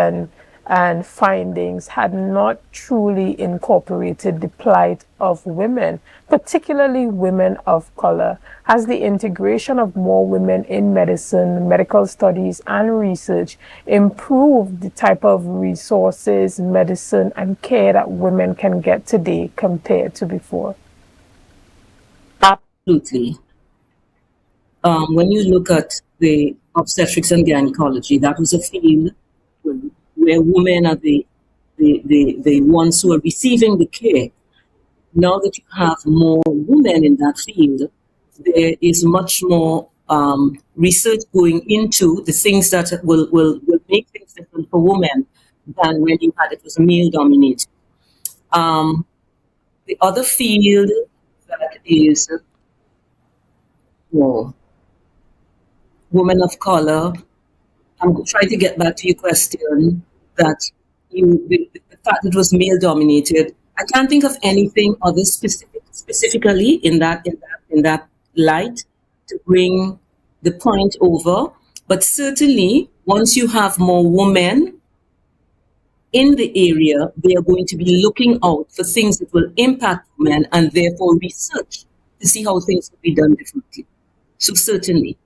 and findings had not truly incorporated the plight of women, particularly women of color. Has the integration of more women in medicine, medical studies, and research improved the type of resources, medicine, and care that women can get today compared to before? Absolutely. When you look at the obstetrics and gynecology, that was a field where women are the ones who are receiving the care. Now that you have more women in that field, there is much more research going into the things that will make things different for women than when you had it was male dominated. The other field that is women of color. I'm trying to get back to your question that the fact it was male dominated. I can't think of anything other specifically in that light to bring the point over. But certainly, once you have more women in the area, they are going to be looking out for things that will impact women and therefore research to see how things will be done differently. So certainly.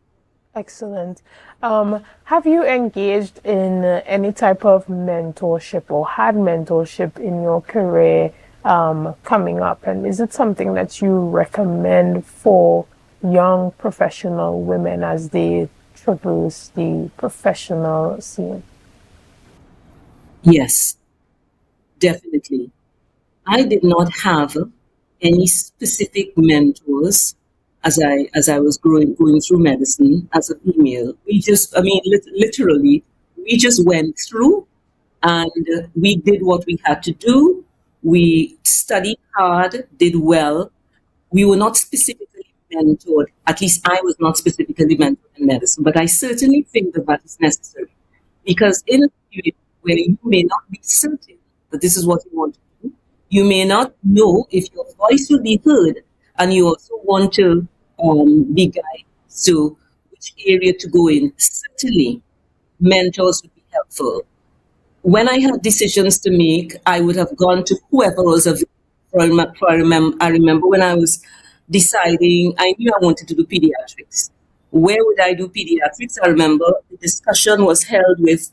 Excellent. Have you engaged in any type of mentorship or had mentorship in your career coming up? And is it something that you recommend for young professional women as they traverse the professional scene? Yes, definitely. I did not have any specific mentors as I was going through medicine as a female. We just, literally, we just went through and we did what we had to do. We studied hard, did well. We were not specifically mentored. At least I was not specifically mentored in medicine, but I certainly think that is necessary because in a period where you may not be certain that this is what you want to do, you may not know if your voice will be heard, and you also want to be guided to which area to go in. Certainly, mentors would be helpful. When I had decisions to make, I would have gone to whoever was available. I remember when I was deciding, I knew I wanted to do pediatrics. Where would I do pediatrics? I remember the discussion was held with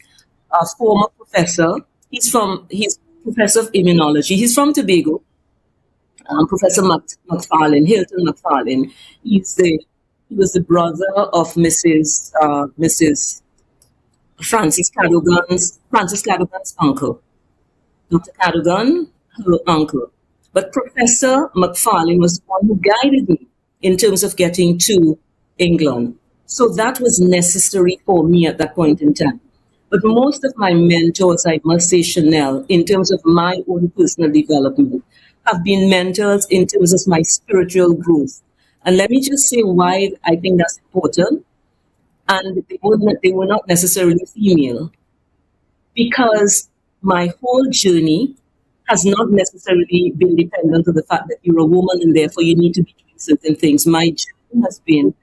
a former professor. He's professor of immunology. He's from Tobago. Professor McFarlane, Hilton McFarlane. He was the brother of Mrs. Francis Cadogan's uncle. Dr. Cadogan, her uncle. But Professor McFarlane was the one who guided me in terms of getting to England. So that was necessary for me at that point in time. But most of my mentors, I must say, Chanel, in terms of my own personal development, have been mentors in terms of my spiritual growth. And let me just say why I think that's important. And they were not necessarily female, because my whole journey has not necessarily been dependent on the fact that you're a woman and therefore you need to be doing certain things. My journey has been,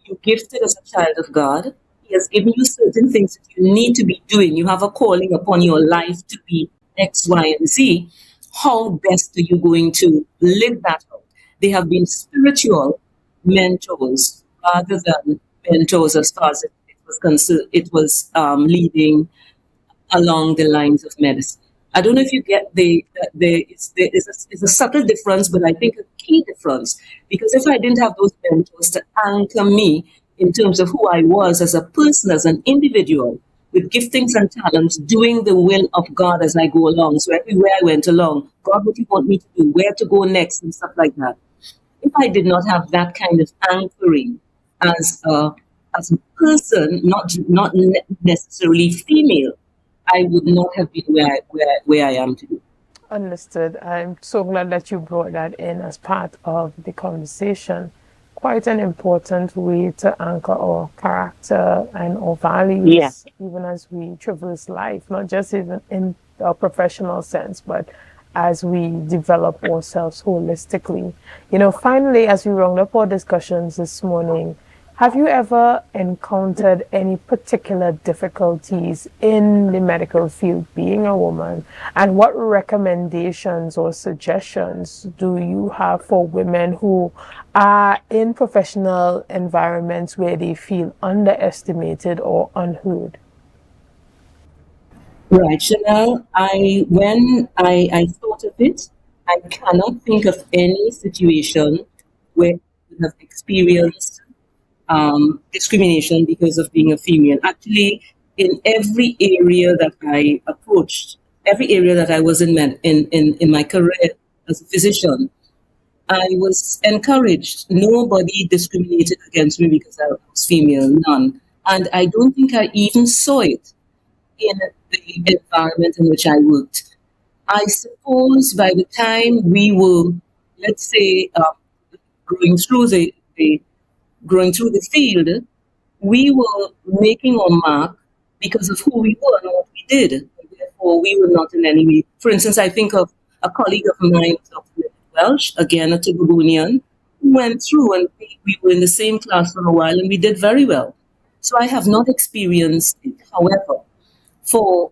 you're gifted as a child of God. He has given you certain things that you need to be doing. You have a calling upon your life to be X, Y, and Z. How best are you going to live that out? They have been spiritual mentors rather than mentors as far as it was concerned. It was leading along the lines of medicine. I don't know if you get it's a subtle difference, but I think a key difference, because if I didn't have those mentors to anchor me in terms of who I was as a person, as an individual, with giftings and talents, doing the will of God as I go along. So everywhere I went along, God, what do you want me to do? Where to go next and stuff like that. If I did not have that kind of anchoring as a person, not necessarily female, I would not have been where I am today. Understood. I'm so glad that you brought that in as part of the conversation. Quite an important way to anchor our character and our values, even as we traverse life, not just even in a professional sense, but as we develop ourselves holistically. You know, finally, as we round up our discussions this morning, have you ever encountered any particular difficulties in the medical field, being a woman? And what recommendations or suggestions do you have for women who are in professional environments where they feel underestimated or unheard? Right, Chanel, when I thought of it, I cannot think of any situation where I have experienced discrimination because of being a female. Actually, in every area that I approached, every area that I was in my career as a physician, I was encouraged. Nobody discriminated against me because I was female, none. And I don't think I even saw it in the environment in which I worked. I suppose by the time we were, let's say, going through the field, we were making our mark because of who we were and what we did. Therefore, we were not in any way. For instance, I think of a colleague of mine, Dr. Welsh, again a Tobagonian, who went through and we were in the same class for a while and we did very well. So I have not experienced it. However, for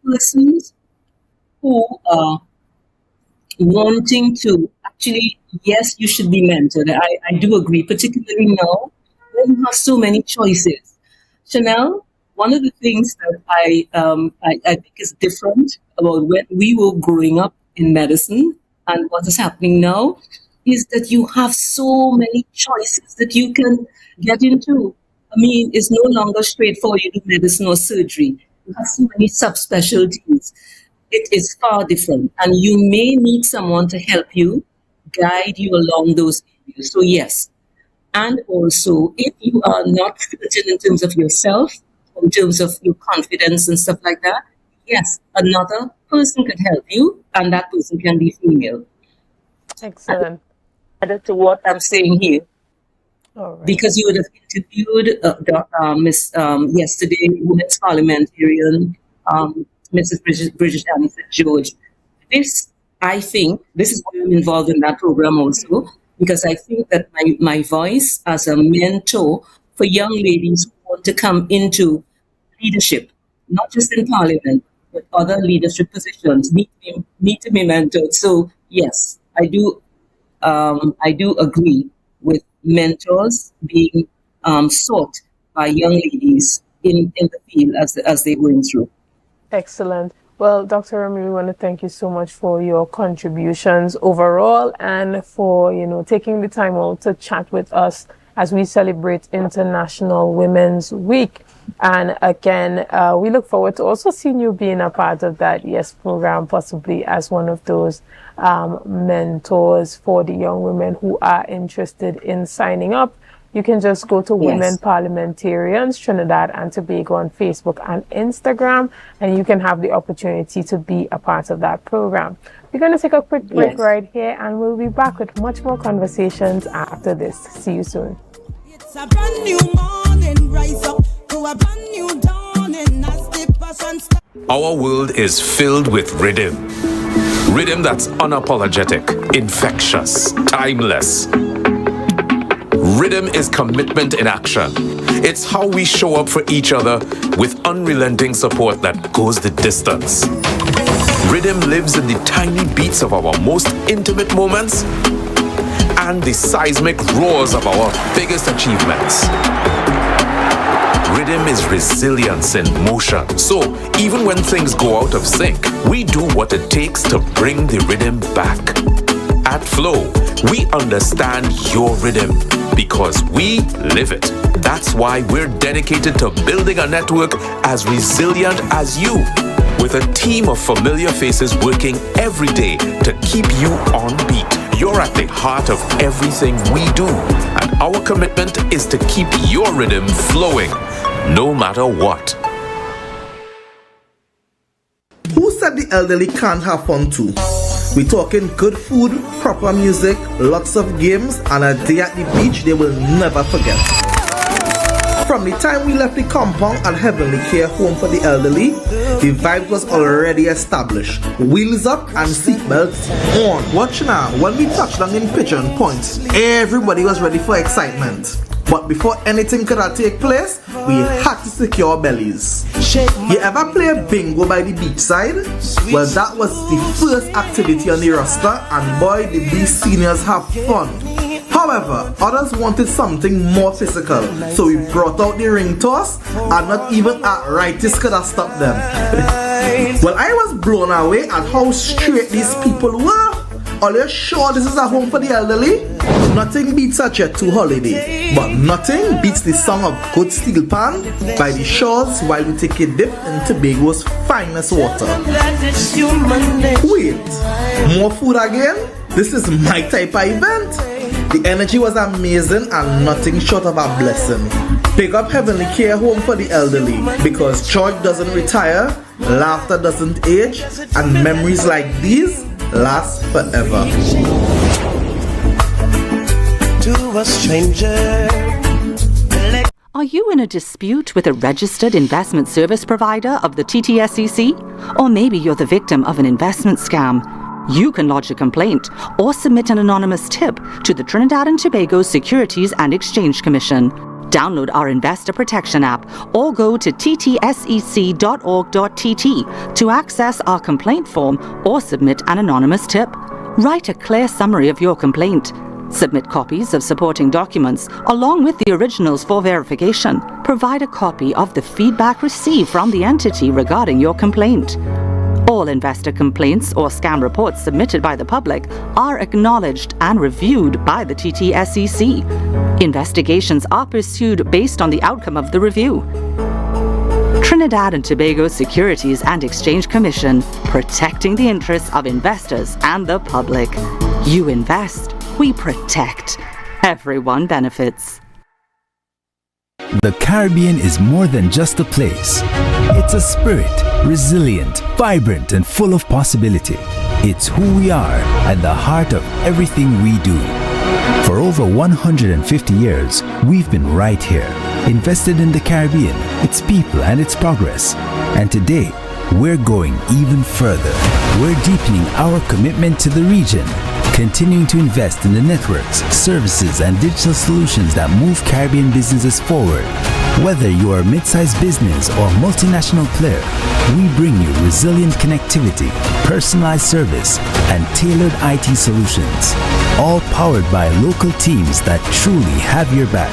persons who are wanting to actually, yes, you should be mentored. I do agree, particularly now when you have so many choices. Chanel, one of the things that I think is different about when we were growing up in medicine and what is happening now is that you have so many choices that you can get into. I mean, it's no longer straightforward, you do medicine or surgery. You have so many subspecialties. It is far different. And you may need someone to help you, guide you along those areas. So yes. And also, if you are not certain in terms of yourself, in terms of your confidence and stuff like that, yes, another person can help you, and that person can be female. Excellent. Added to what I'm saying here, because you would have interviewed yesterday, women's parliamentarian, Mrs. Bridget George. I think this is why I'm involved in that program also, because I think that my voice as a mentor for young ladies who want to come into leadership, not just in parliament, but other leadership positions, need to be mentored. So yes, I do agree with mentors being sought by young ladies in the field as they're going through. Excellent. Well, Dr. Remy, we want to thank you so much for your contributions overall and for, taking the time out to chat with us as we celebrate International Women's Week. And again, we look forward to also seeing you being a part of that YES program, possibly as one of those mentors for the young women who are interested in signing up. You can just go to Women Parliamentarians Trinidad and Tobago on Facebook and Instagram, and you can have the opportunity to be a part of that program. We're going to take a quick break right here, and we'll be back with much more conversations after this. See you soon. It's a brand new morning, rise up to a brand new dawning as the passion starts. Our world is filled with rhythm. Rhythm that's unapologetic, infectious, timeless. Rhythm is commitment in action. It's how we show up for each other with unrelenting support that goes the distance. Rhythm lives in the tiny beats of our most intimate moments and the seismic roars of our biggest achievements. Rhythm is resilience in motion. So even when things go out of sync, we do what it takes to bring the rhythm back. At Flow, We understand your rhythm because we live it. That's why we're dedicated to building a network as resilient as you, with a team of familiar faces working every day to keep you on beat. You're at the heart of everything we do, and our commitment is to keep your rhythm flowing, no matter what. Who said the elderly can't have fun too? We're talking good food, proper music, lots of games, and a day at the beach they will never forget. From the time we left the compound at Heavenly Care Home for the Elderly, the vibe was already established. Wheels up and seatbelts on. Watch now, when we touched down in Pigeon Point, everybody was ready for excitement. But before anything could take place, we had to secure our bellies. You ever play bingo by the beachside? Well, that was the first activity on the roster, and boy did these seniors have fun. However, others wanted something more physical, so we brought out the ring toss, and not even arthritis could have stopped them. Well, I was blown away at how straight these people were. Are you sure this is a home for the elderly? Nothing beats a Jet 2 holiday, but nothing beats the song of Good Steel Pan by the shores while we take a dip in Tobago's finest water. Wait, more food again? This is my type of event. The energy was amazing and nothing short of a blessing. Pick up Heavenly Care Home for the Elderly, because joy doesn't retire, laughter doesn't age, and memories like these last forever. To a stranger. Are you in a dispute with a registered investment service provider of the TTSEC? Or maybe you're the victim of an investment scam? You can lodge a complaint or submit an anonymous tip to the Trinidad and Tobago Securities and Exchange Commission. Download our Investor Protection app or go to ttsec.org.tt to access our complaint form or submit an anonymous tip. Write a clear summary of your complaint. Submit copies of supporting documents along with the originals for verification. Provide a copy of the feedback received from the entity regarding your complaint. All investor complaints or scam reports submitted by the public are acknowledged and reviewed by the TTSEC. Investigations are pursued based on the outcome of the review. Trinidad and Tobago Securities and Exchange Commission, protecting the interests of investors and the public. You invest, we protect. Everyone benefits. The Caribbean is more than just a place. It's a spirit, resilient, vibrant, and full of possibility. It's who we are at the heart of everything we do. For over 150 years, we've been right here, invested in the Caribbean, its people, and its progress. And today, we're going even further. We're deepening our commitment to the region, continuing to invest in the networks, services, and digital solutions that move Caribbean businesses forward. Whether you are a mid-sized business or multinational player, we bring you resilient connectivity, personalized service, and tailored IT solutions, all powered by local teams that truly have your back.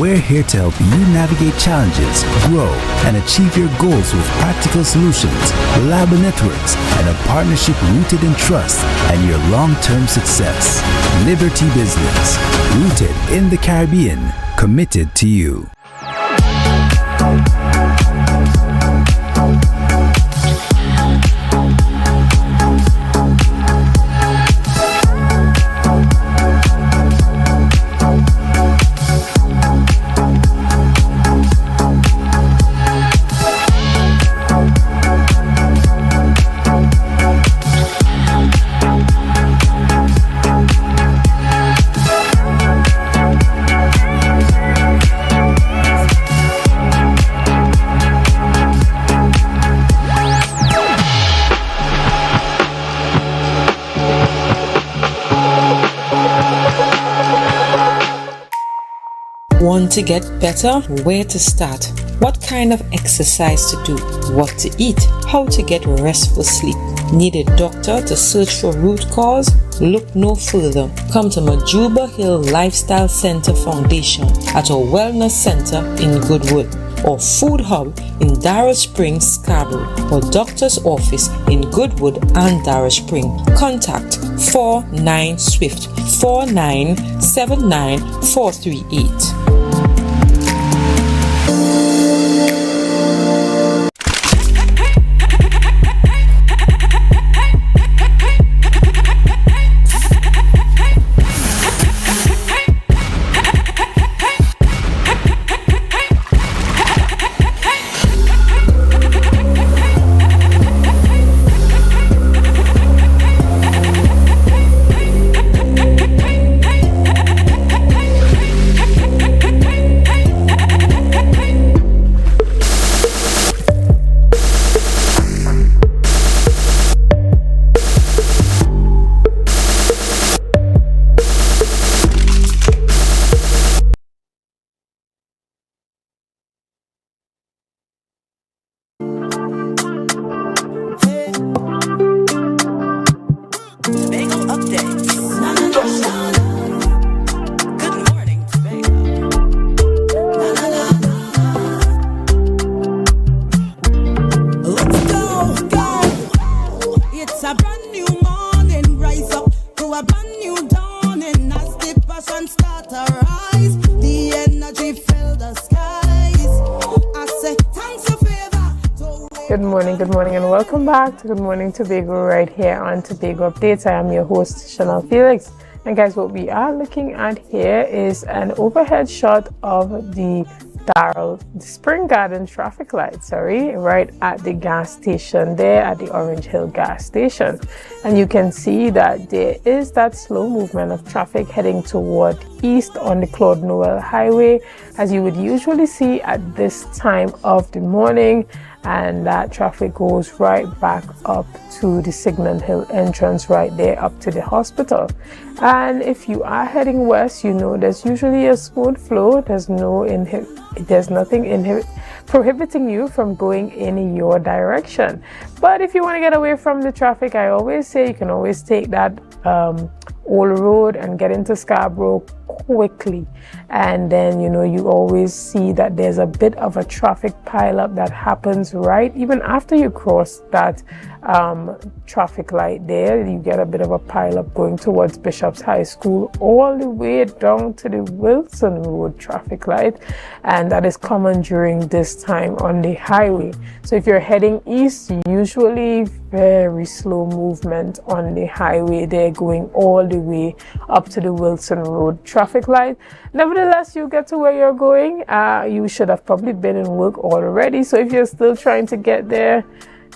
We're here to help you navigate challenges, grow, and achieve your goals with practical solutions, reliable networks, and a partnership rooted in trust and your long-term success. Liberty Business, rooted in the Caribbean, committed to you. Want to get better? Where to start? What kind of exercise to do? What to eat? How to get restful sleep? Need a doctor to search for root cause? Look no further. Come to Majuba Hill Lifestyle Center Foundation at our Wellness Center in Goodwood. or Food Hub in Darrell Springs, Scarborough, or Doctor's Office in Goodwood and Darrell Spring. Contact 49 Swift 4979 438. Good morning, and welcome back to Good Morning Tobago right here on Tobago Updates. I am your host, Chanel Felix. And guys, what we are looking at here is an overhead shot of the Spring Garden traffic lights, right at the gas station there at the Orange Hill gas station. And you can see that there is that slow movement of traffic heading toward east on the Claude Noel Highway, as you would usually see at this time of the morning. And that traffic goes right back up to the Signal Hill entrance right there up to the hospital. And if you are heading west, you know there's usually a smooth flow. There's nothing prohibiting you from going in your direction. But if you want to get away from the traffic, I always say you can always take that old road and get into Scarborough quickly. And then you always see that there's a bit of a traffic pileup that happens right even after you cross that traffic light there. You get a bit of a pileup going towards Bishop's High School all the way down to the Wilson Road traffic light, and that is common during this time on the highway. So if you're heading east, usually very slow movement on the highway there going all the way up to the Wilson Road traffic light. Nevertheless, you get to where you're going. You should have probably been in work already, so if you're still trying to get there,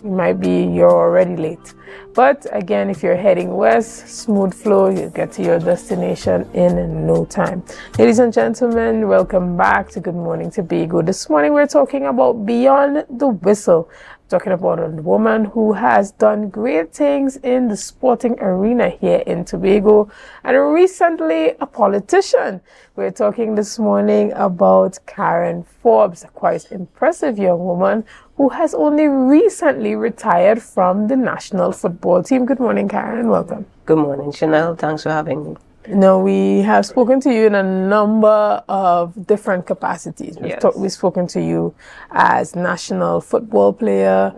you're already late. But again, if you're heading west, smooth flow, you'll get to your destination in no time. Ladies and gentlemen, welcome back to Good Morning Tobago. This morning we're talking about Beyond the Whistle. Talking about a woman who has done great things in the sporting arena here in Tobago, and recently a politician. We're talking this morning about Karen Forbes, a quite impressive young woman who has only recently retired from the national football team. Good morning, Karen. Welcome. Good morning, Chanel. Thanks for having me. Now, we have spoken to you in a number of different capacities. We've spoken to you as national football player.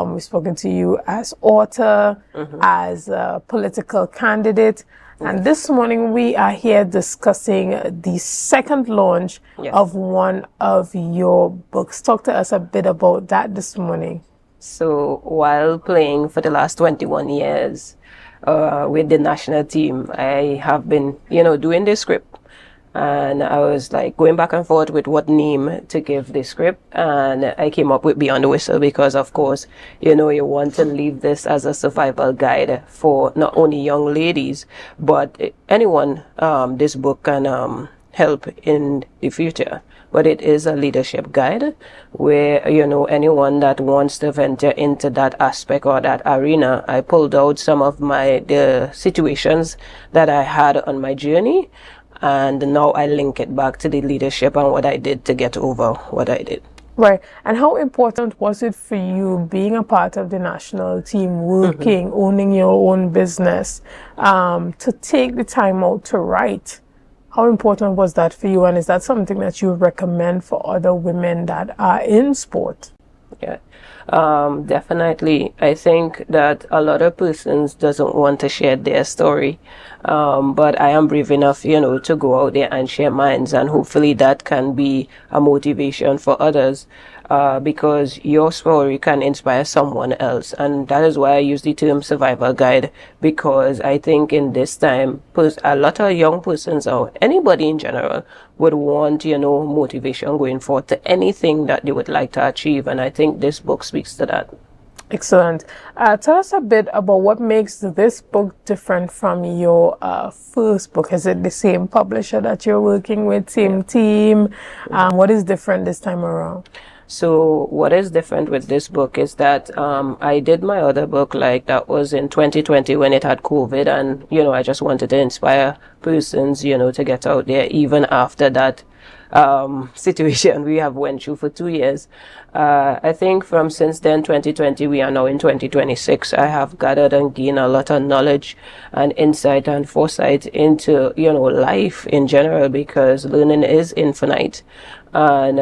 We've spoken to you as author, as a political candidate. And this morning we are here discussing the second launch of one of your books. Talk to us a bit about that this morning. So while playing for the last 21 years, with the national team, I have been, doing the script, and I was like going back and forth with what name to give the script, and I came up with Beyond the Whistle because, of course, you want to leave this as a survival guide for not only young ladies, but anyone. This book can help in the future. But it is a leadership guide where, anyone that wants to venture into that aspect or that arena, I pulled out some of the situations that I had on my journey, and now I link it back to the leadership and what I did to get over what I did. Right. And how important was it for you being a part of the national team, owning your own business, to take the time out to write How important was that for you, and is that something that you recommend for other women that are in sport? Yeah, definitely. I think that a lot of persons doesn't want to share their story, but I am brave enough, to go out there and share mine, and hopefully that can be a motivation for others. Because your story can inspire someone else, and that is why I use the term survival guide, because I think in this time a lot of young persons, or anybody in general, would want motivation going forward to anything that they would like to achieve, and I think this book speaks to that. Excellent. Tell us a bit about what makes this book different from your first book. Is it the same publisher that you're working with, same team? What is different this time around? So what is different with this book is that I did my other book, like that was in 2020 when it had COVID, and I just wanted to inspire persons to get out there even after that situation we have went through for 2 years. I think from since then, 2020, we are now in 2026. I have gathered and gained a lot of knowledge and insight and foresight into life in general, because learning is infinite. And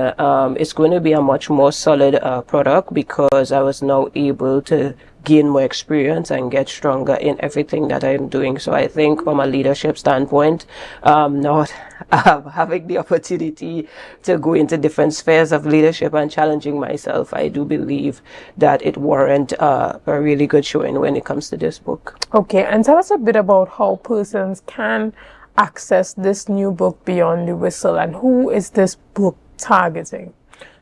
it's going to be a much more solid product, because I was now able to gain more experience and get stronger in everything that I'm doing. So I think from a leadership standpoint, not having the opportunity to go into different spheres of leadership and challenging myself, I do believe that it warrants a really good showing when it comes to this book. Okay, and tell us a bit about how persons can access this new book, Beyond the Whistle, and who is this book targeting?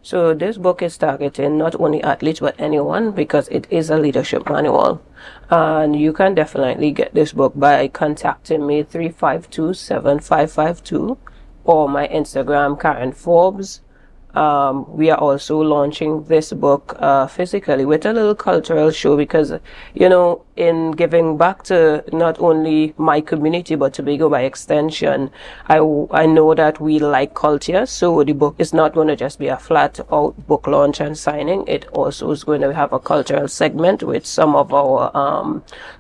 So this book is targeting not only athletes but anyone, because it is a leadership manual, and you can definitely get this book by contacting me 352-7552 or my Instagram, Karen Forbes. We are also launching this book physically with a little cultural show, because in giving back to not only my community but Tobago by extension, I know that we like culture, so the book is not going to just be a flat out book launch and signing. It also is going to have a cultural segment with some of our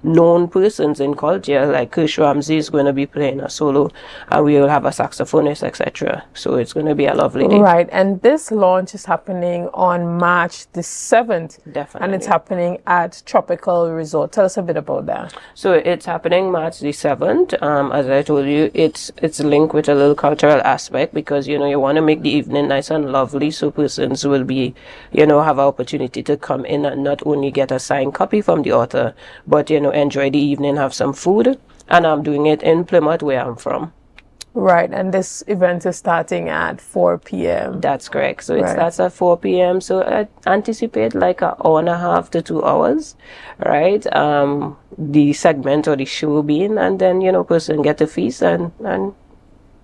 known persons in culture, like Kush Ramsey is going to be playing a solo, and we will have a saxophonist, etc. So it's going to be a lovely day. Right, and this launch is happening on March the 7th. Definitely. And it's happening at Tropical Resort. Tell us a bit about that. So it's happening March the 7th. As I told you, it's linked with a little cultural aspect, because you want to make the evening nice and lovely, so persons will be have an opportunity to come in and not only get a signed copy from the author, but enjoy the evening, have some food. And I'm doing it in Plymouth, where I'm from. Right, and this event is starting at 4 p.m. That's correct. So it starts at 4 p.m. So I anticipate like an hour and a half to 2 hours, right? The segment or the show being, and then, person get a feast and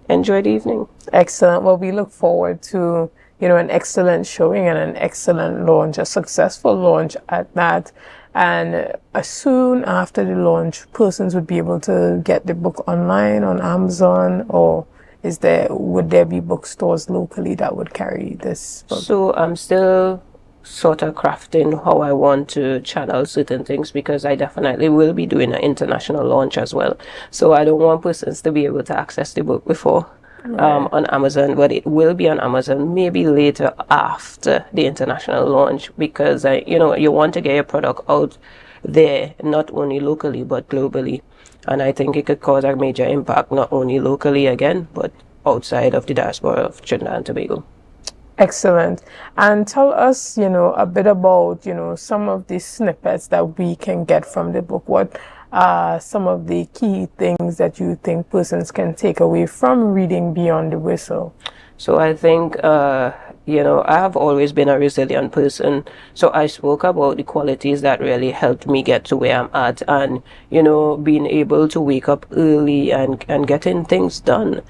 enjoy the evening. Excellent. Well, we look forward to, an excellent showing and an excellent launch, a successful launch at that. And as soon after the launch, persons would be able to get the book online on Amazon, or would there be bookstores locally that would carry this book? So I'm still sort of crafting how I want to channel certain things, because I definitely will be doing an international launch as well. So I don't want persons to be able to access the book before. On Amazon, but it will be on Amazon maybe later after the international launch, because you want to get your product out there, not only locally but globally, and I think it could cause a major impact not only locally again but outside of the diaspora of Trinidad and Tobago. Excellent. And tell us, a bit about, some of the snippets that we can get from the book. What some of the key things that you think persons can take away from reading Beyond the Whistle? So I think, I have always been a resilient person. So I spoke about the qualities that really helped me get to where I'm at, and, being able to wake up early and getting things done,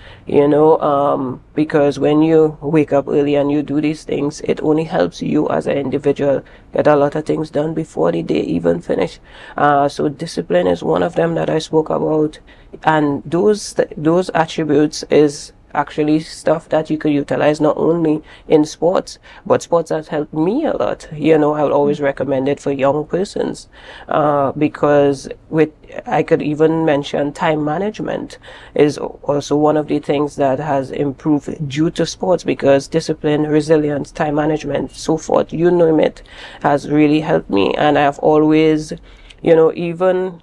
because when you wake up early and you do these things, it only helps you as an individual get a lot of things done before the day even finish. So discipline is one of them that I spoke about, and those attributes is actually stuff that you could utilize not only in sports, but sports has helped me a lot. I would always recommend it for young persons, because I could even mention time management is also one of the things that has improved due to sports, because discipline, resilience, time management, so forth, you name it, has really helped me. And I've always, even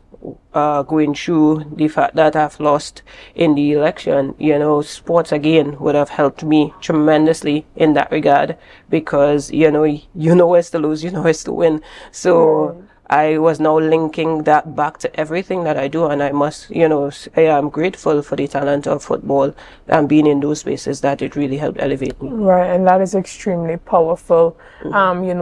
going through the fact that I've lost in the election, sports again would have helped me tremendously in that regard, because you know where's to lose, where's to win. So I was now linking that back to everything that I do, and I must, I am grateful for the talent of football and being in those spaces that it really helped elevate me. Right, and that is extremely powerful.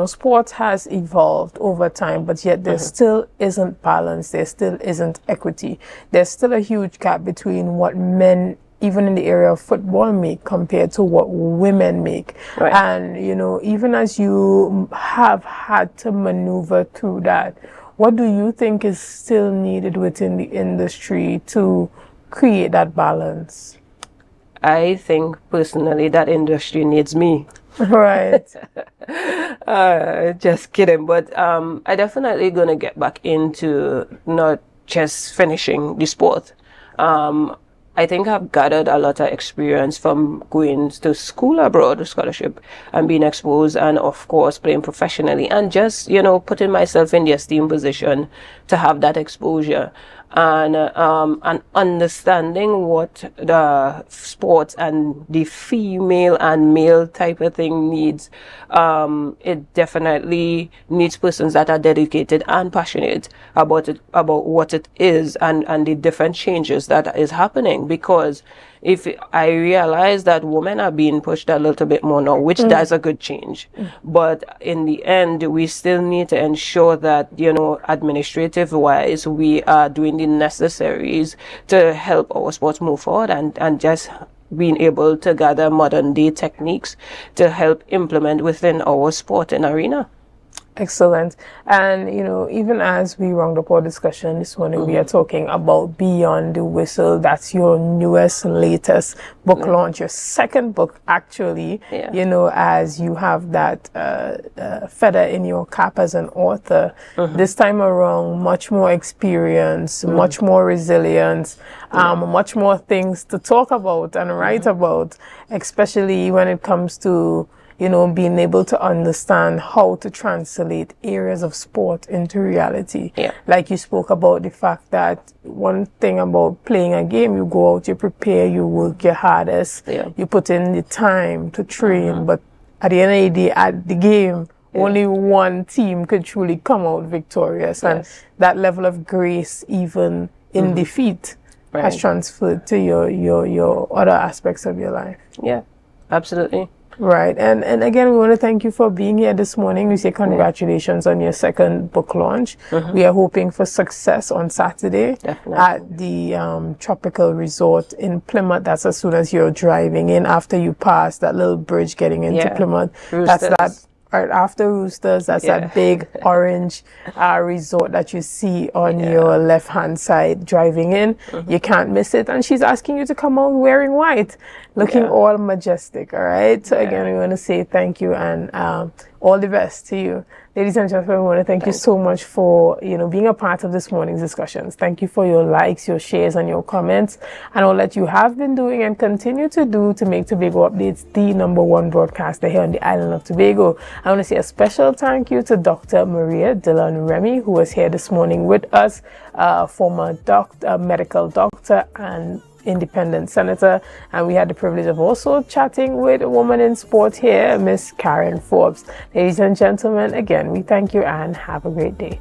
Sports has evolved over time, but yet there still isn't balance. There still isn't equity. There's still a huge gap between what men, even in the area of football, make compared to what women make. Right. And, even as you have had to maneuver through that, what do you think is still needed within the industry to create that balance? I think personally that industry needs me. Right. Just kidding. But I definitely gonna get back into not just finishing the sport. I think I've gathered a lot of experience from going to school abroad, scholarship, and being exposed, and of course playing professionally, and just, putting myself in the esteemed position to have that exposure, and understanding what the sports and the female and male type of thing needs. It definitely needs persons that are dedicated and passionate about it, about what it is, and the different changes that is happening. Because if I realize that women are being pushed a little bit more now, which that's a good change, but in the end, we still need to ensure that, administrative wise, we are doing the necessaries to help our sports move forward, and just being able to gather modern day techniques to help implement within our sporting arena. Excellent. And, even as we round up our discussion this morning, we are talking about Beyond the Whistle. That's your newest, latest book launch, your second book, actually, as you have that feather in your cap as an author. This time around, much more experience, much more resilience, much more things to talk about and write about, especially when it comes to being able to understand how to translate areas of sport into reality. Like you spoke about the fact that one thing about playing a game, you go out, you prepare, you work your hardest, you put in the time to train, but at the end of the day, at the game, only one team could truly come out victorious. And that level of grace, even in defeat, has transferred to your other aspects of your life. Yeah, absolutely. Right. And again, we want to thank you for being here this morning. We say congratulations on your second book launch. We are hoping for success on Saturday at the Tropical Resort in Plymouth. That's as soon as you're driving in, after you pass that little bridge getting into Plymouth. Roosters. That's that. Right after Roosters, that's that big orange resort that you see on your left-hand side driving in. You can't miss it. And she's asking you to come out wearing white, looking all majestic, all right? So again, we want to say thank you and all the best to you. Ladies and gentlemen, we want to thank you so much for, being a part of this morning's discussions. Thank you for your likes, your shares, and your comments, and all that you have been doing and continue to do to make Tobago Updates the #1 broadcaster here on the island of Tobago. I want to say a special thank you to Dr. Maria Dillon-Remy, who was here this morning with us, former medical doctor and independent senator, and we had the privilege of also chatting with a woman in sport here, Miss Karen Forbes. Ladies and gentlemen, again, we thank you and have a great day.